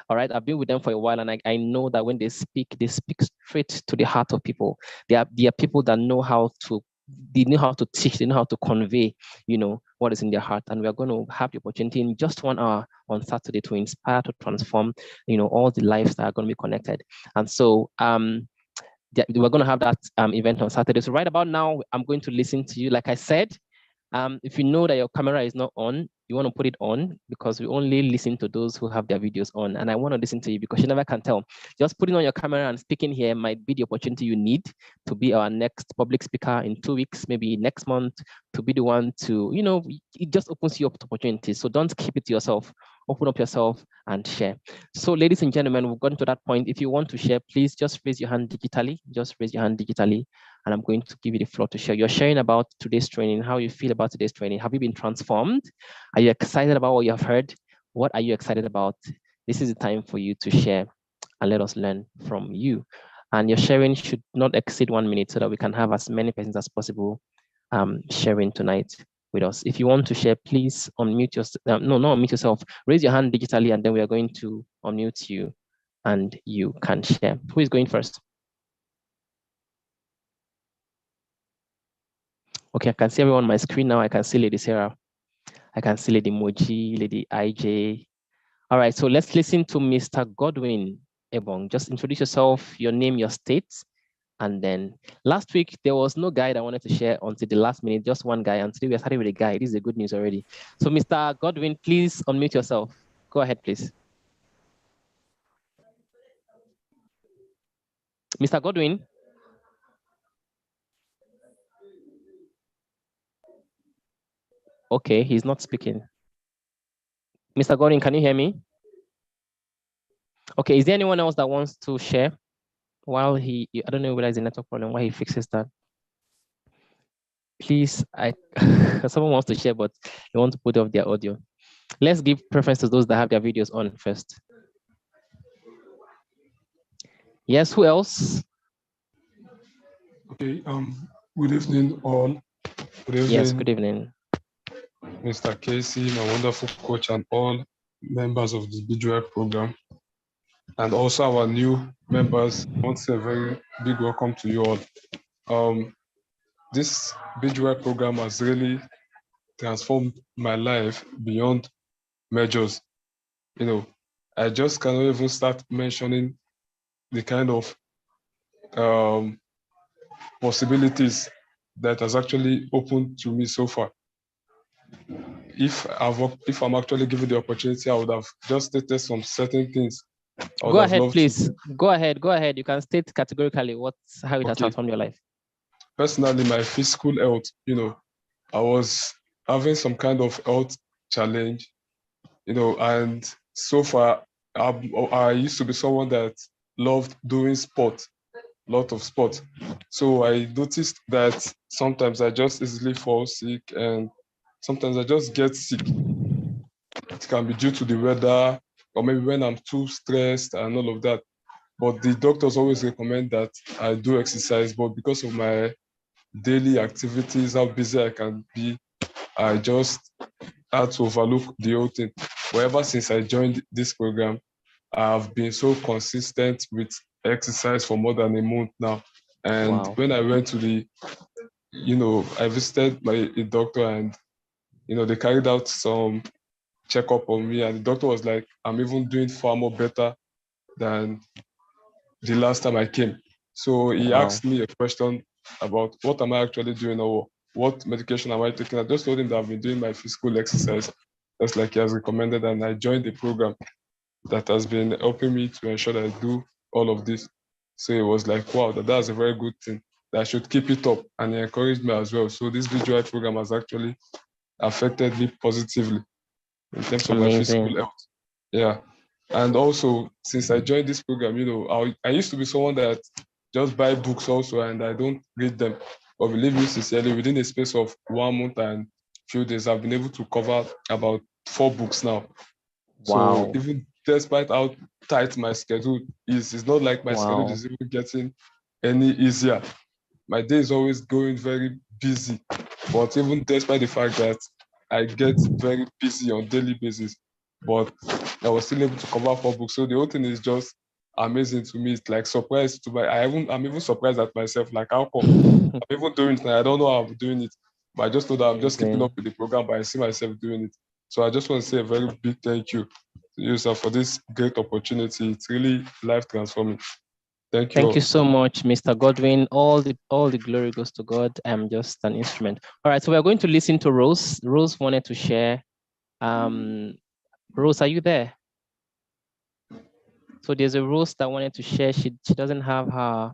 All right, I've been with them for a while, and I know that when they speak straight to the heart of people. They are people that know how to teach, they know how to convey, what is in their heart. And we're going to have the opportunity in just 1 hour on Saturday to inspire, to transform, all the lives that are going to be connected. And so, we're going to have that event on Saturday. So right about now, I'm going to listen to you. Like I said, if you know that your camera is not on, you want to put it on, because we only listen to those who have their videos on. And I want to listen to you because you never can tell. Just putting on your camera and speaking here might be the opportunity you need to be our next public speaker in 2 weeks, maybe next month, to be the one to, it just opens you up to opportunities. So don't keep it to yourself. Open up yourself and share. So ladies and gentlemen, we've gotten to that point. If you want to share, please just raise your hand digitally. Just raise your hand digitally. And I'm going to give you the floor to share. You're sharing about today's training, how you feel about today's training. Have you been transformed? Are you excited about what you have heard? What are you excited about? This is the time for you to share and let us learn from you. And your sharing should not exceed 1 minute so that we can have as many persons as possible sharing tonight with us. If you want to share, please unmute yourself. No, not unmute yourself. Raise your hand digitally, and then we are going to unmute you and you can share. Who is going first? Okay, I can see everyone on my screen now. I can see Lady Sarah. I can see Lady Moji, Lady IJ. All right, so let's listen to Mr. Godwin Ebong. Just introduce yourself, your name, your state. And then last week, there was no guy that wanted to share until the last minute, just one guy. And today we are starting with a guy. This is a good news already. So Mr. Godwin, please unmute yourself. Go ahead, please. Mr. Godwin. Okay, he's not speaking. Mr. Godwin, can you hear me? Okay, is there anyone else that wants to share while I don't know whether it's a network problem, while he fixes that? Please, someone wants to share, but they want to put off their audio. Let's give preference to those that have their videos on first. Yes, who else? Okay, good evening all. Good evening. Yes, good evening. Mr. Casey, my wonderful coach, and all members of the BGY program, and also our new members. I want to say a very big welcome to you all. This BGY program has really transformed my life beyond measures. I just cannot even start mentioning the kind of possibilities that has actually opened to me so far. if I'm actually given the opportunity, I would have just stated some certain things. Go ahead, please. Go ahead. You can state categorically how it has transformed your life. Personally, my physical health, I was having some kind of health challenge, and so far, I used to be someone that loved doing sport, lot of sport. So I noticed that sometimes I just easily fall sick, and sometimes I just get sick. It can be due to the weather, or maybe when I'm too stressed and all of that. But the doctors always recommend that I do exercise, but because of my daily activities, how busy I can be, I just had to overlook the whole thing. But ever since I joined this program, I've been so consistent with exercise for more than a month now. And when I went to I visited a doctor, and they carried out some checkup on me, and the doctor was like, I'm even doing far more better than the last time I came. So he asked me a question about what am I actually doing, or what medication am I taking. I just told him that I've been doing my physical exercise, just like he has recommended, and I joined the program that has been helping me to ensure that I do all of this. So it was like, wow, that's a very good thing, that I should keep it up, and he encouraged me as well. So this BGY program has actually affected me positively in terms of my physical health. Yeah. And also, since I joined this program, I used to be someone that just buy books also, and I don't read them. But believe me sincerely, within a space of 1 month and few days, I've been able to cover about 4 books now. Wow. So even despite how tight my schedule is, it's not like my schedule is even getting any easier. My day is always going very busy. But even despite the fact that I get very busy on a daily basis, but I was still able to cover 4 books. So the whole thing is just amazing to me. It's like surprised to I'm even surprised at myself. Like, how come I'm even doing it? I don't know how I'm doing it, but I just know that I'm just keeping up with the program, but I see myself doing it. So I just want to say a very big thank you to you, sir, for this great opportunity. It's really life transforming. Thank you. Thank you so much, Mr. Godwin. All the glory goes to God. I'm just an instrument. All right, so we're going to listen to Rose. Rose wanted to share. Rose, are you there? So there's a Rose that wanted to share. She doesn't have her.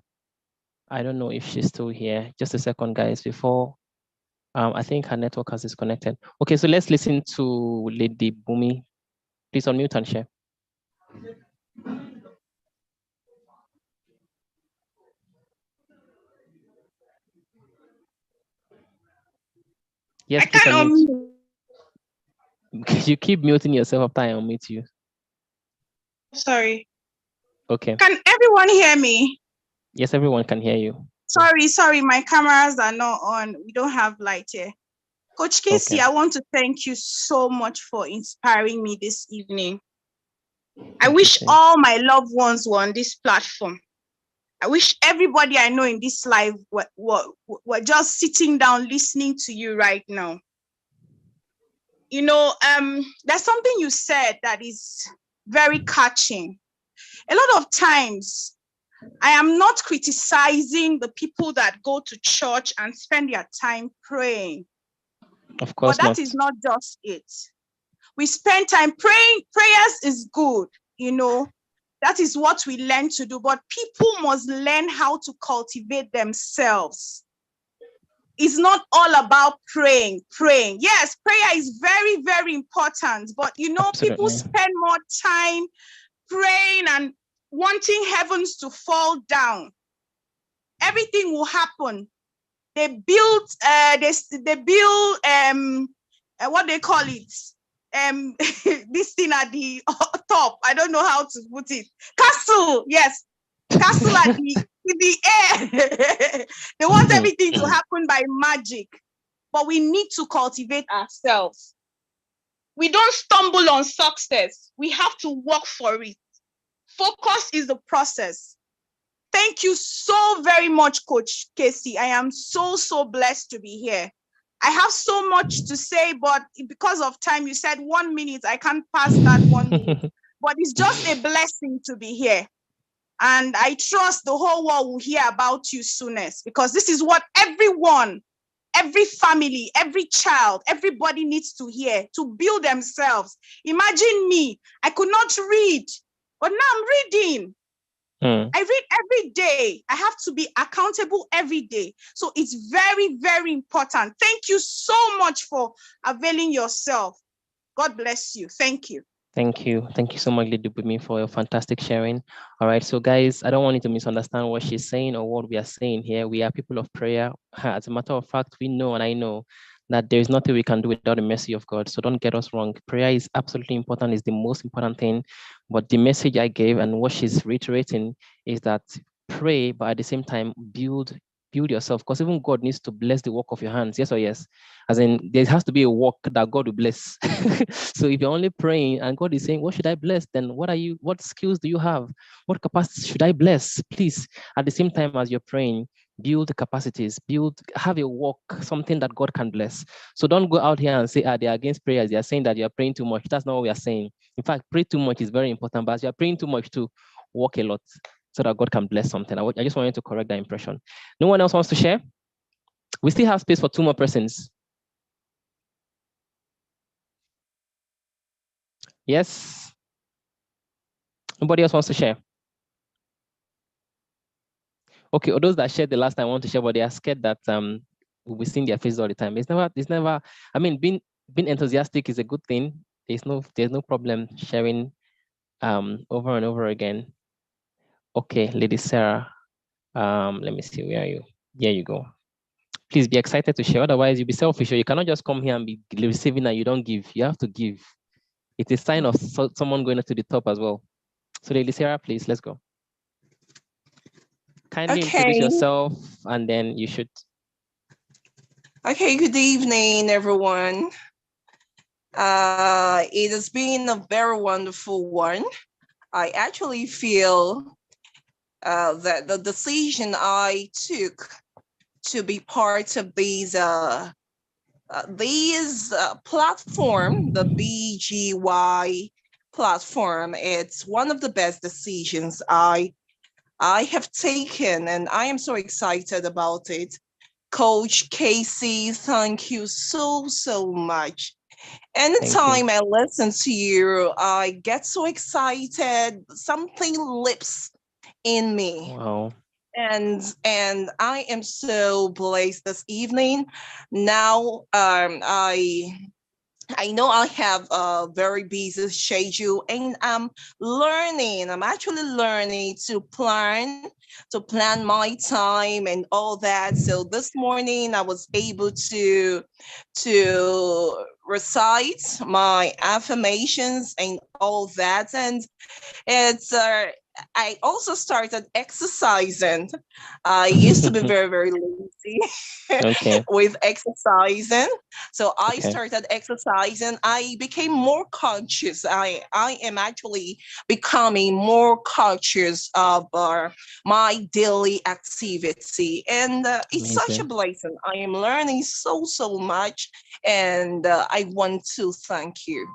I don't know if she's still here. Just a second, guys, before. I think her network has disconnected. Okay, so let's listen to Lady Bumi. Please unmute and share. Yes, please unmute. You keep muting yourself after I unmute you. Sorry. Okay. Can everyone hear me? Yes, everyone can hear you. Sorry, my cameras are not on. We don't have light here. Coach Casey, I want to thank you so much for inspiring me this evening. I wish all my loved ones were on this platform. I wish everybody I know in this life were just sitting down listening to you right now. There's something you said that is very catching. A lot of times, I am not criticizing the people that go to church and spend their time praying. Of course, but that is not just it. We spend time praying. Prayers is good, that is what we learn to do, but people must learn how to cultivate themselves. It's not all about praying. Yes, prayer is very, very important, but people spend more time praying and wanting heavens to fall down. Everything will happen. They build what they call it, this thing at the top. I don't know how to put it. Castle, yes, castle at the air. They want everything to happen by magic, but we need to cultivate ourselves. We don't stumble on success. We have to work for it. Focus is the process. Thank you so very much, Coach Casey. I am so blessed to be here. I have so much to say, but because of time, you said 1 minute. I can't pass that 1 minute, but it's just a blessing to be here. And I trust the whole world will hear about you soonest, because this is what everyone every family, every child, everybody needs to hear to build themselves. Imagine me, I could not read, but now I'm reading. I read every day. I have to be accountable every day. So it's very, very important. Thank you so much for availing yourself. God bless you. Thank you. Thank you. Thank you so much, Lady Bumi, for your fantastic sharing. All right. So, guys, I don't want you to misunderstand what she's saying or what we are saying here. We are people of prayer. As a matter of fact, we know and I know that there is nothing we can do without the mercy of God. So don't get us wrong. Prayer is absolutely important, is the most important thing. But the message I gave and what she's reiterating is that pray, but at the same time, build yourself, because even God needs to bless the work of your hands. Yes or yes? As in, there has to be a work that God will bless. So if you're only praying and God is saying, what should I bless? Then what skills do you have? What capacity should I bless? Please, at the same time as you're praying, build the capacities, have a work, something that God can bless. So don't go out here and say, they're against prayers. They are saying that you're praying too much. That's not what we are saying. In fact, pray too much is very important, but as you're praying too much to work a lot so that God can bless something. I just wanted to correct that impression. No one else wants to share? We still have space for 2 more persons. Yes? Nobody else wants to share? Okay, or those that shared the last time want to share, but they are scared that we'll be seeing their faces all the time. It's never, I mean, being enthusiastic is a good thing. There's no problem sharing over and over again. Okay, Lady Sarah, let me see, where are you? There you go. Please be excited to share, otherwise you'll be selfish. You cannot just come here and be receiving and you don't give. You have to give. It's a sign of someone going to the top as well. So Lady Sarah, please, let's go. Kindly introduce yourself and then you should. Okay, good evening, everyone. It has been a very wonderful one. I actually feel that the decision I took to be part of these platform, the BGY platform, it's one of the best decisions I have taken, and I am so excited about it. Coach Casey, thank you so much. Anytime I listen to you, I get so excited. Something leaps in me. Wow. And I am so blessed this evening. Now, I know I have a very busy schedule, and I'm actually learning to plan my time and all that. So this morning I was able to recite my affirmations and all that. And it's I also started exercising. I used to be very, very lazy with exercising. So I started exercising. I became more conscious. I am actually becoming more conscious of my daily activity. And it's such a blessing. I am learning so much. And I want to thank you.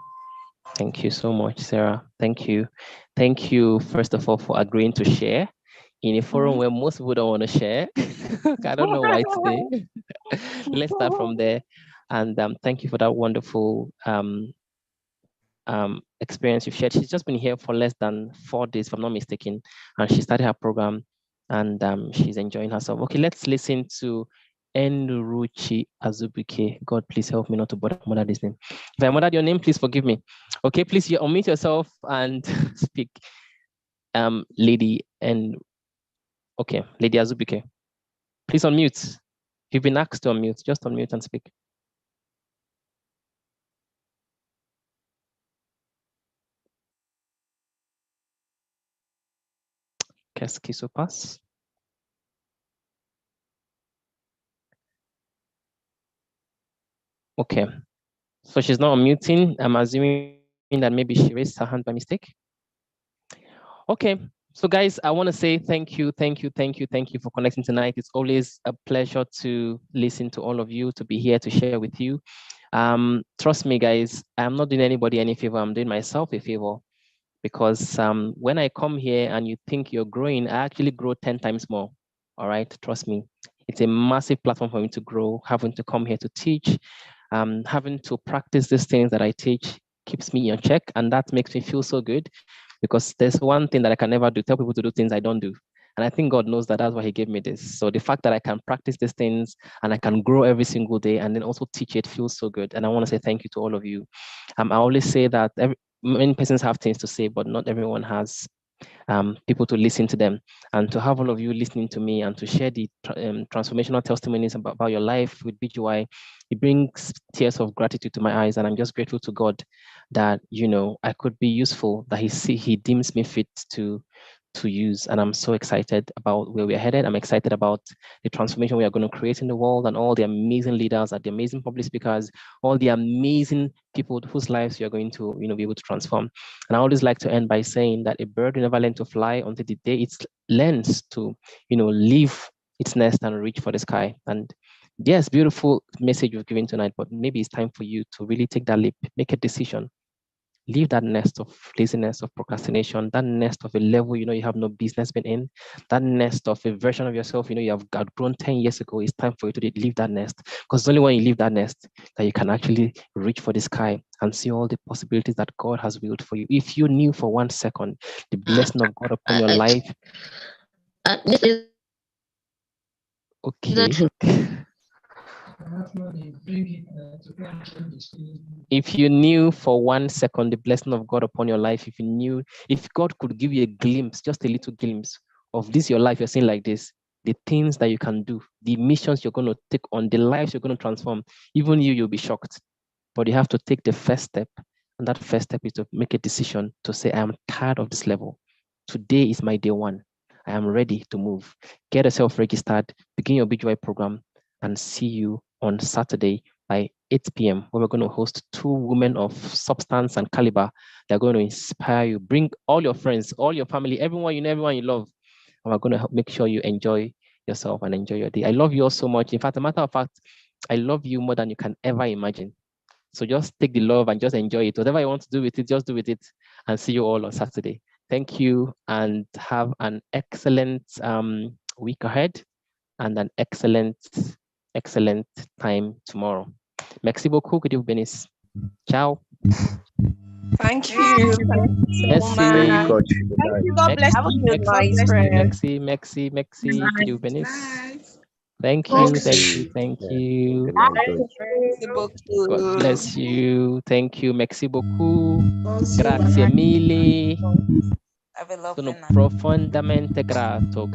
Thank you so much, Sarah. Thank you. Thank you, first of all, for agreeing to share in a forum where most people don't want to share. I don't know why today. Let's start from there. And thank you for that wonderful experience you've shared. She's just been here for less than 4 days, if I'm not mistaken, and she started her program and she's enjoying herself. Okay, let's listen to Enruchi Azubike. God, please help me not to murder this name. If I murdered your name, please forgive me. Okay, please, you unmute yourself and speak. Lady Azubike. Please unmute. You've been asked to unmute. Just unmute and speak. Qu'est-ce qui se passe? Okay, so she's not unmuting. I'm assuming that maybe she raised her hand by mistake. Okay, so guys, I want to say thank you for connecting tonight. It's always a pleasure to listen to all of you, to be here to share with you. Trust me, guys, I'm not doing anybody any favor. I'm doing myself a favor, because when I come here and you think you're growing, I actually grow 10 times more. All right, trust me. It's a massive platform for me to grow, having to come here to teach, having to practice these things that I teach keeps me in check, and that makes me feel so good, because there's one thing that I can never do, tell people to do things I don't do. And I think God knows that that's why he gave me this. So the fact that I can practice these things and I can grow every single day and then also teach it feels so good. And I want to say thank you to all of you. I always say that many persons have things to say, but not everyone has people to listen to them. And to have all of you listening to me and to share the transformational testimonies about your life with BGY, it brings tears of gratitude to my eyes. And I'm just grateful to God that, you know, I could be useful, that he deems me fit to use. And I'm so excited about where we're headed. I'm excited about the transformation we are going to create in the world, and all the amazing leaders, and the amazing public speakers, all the amazing people whose lives you're going to, you know, be able to transform. And I always like to end by saying that a bird will never learn to fly until the day it learns to, you know, leave its nest and reach for the sky. And yes, beautiful message you've given tonight, but maybe it's time for you to really take that leap, make a decision. Leave that nest of laziness, of procrastination, that nest of a level you know you have no business being in, that nest of a version of yourself you know you have outgrown 10 years ago. It's time for you to leave that nest, because it's only when you leave that nest that you can actually reach for the sky and see all the possibilities that God has willed for you. If you knew for 1 second the blessing of God upon your life. Okay. If you knew for 1 second the blessing of God upon your life, if God could give you a glimpse, just a little glimpse of this, your life, you're saying like this, the things that you can do, the missions you're going to take on, the lives you're going to transform, even you'll be shocked. But you have to take the first step. And that first step is to make a decision to say, I am tired of this level. Today is my day one. I am ready to move. Get yourself registered, begin your BGY program, and see you on Saturday by 8 p.m. where we're going to host 2 women of substance and caliber. They're going to inspire you. Bring all your friends, all your family, everyone you know, everyone you love. And we're going to help make sure you enjoy yourself and enjoy your day. I love you all so much. In fact, a matter of fact, I love you more than you can ever imagine. So just take the love and just enjoy it. Whatever you want to do with it, just do with it. And see you all on Saturday. Thank you, and have an excellent week ahead and an excellent time tomorrow. Merci beaucoup, good evening. Ciao. Thank you. Merci. Thank you. God bless you. Merci. Good evening. Thank you. God bless you. Thank you. Merci beaucoup. Grazie mille. Sono profondamente grato.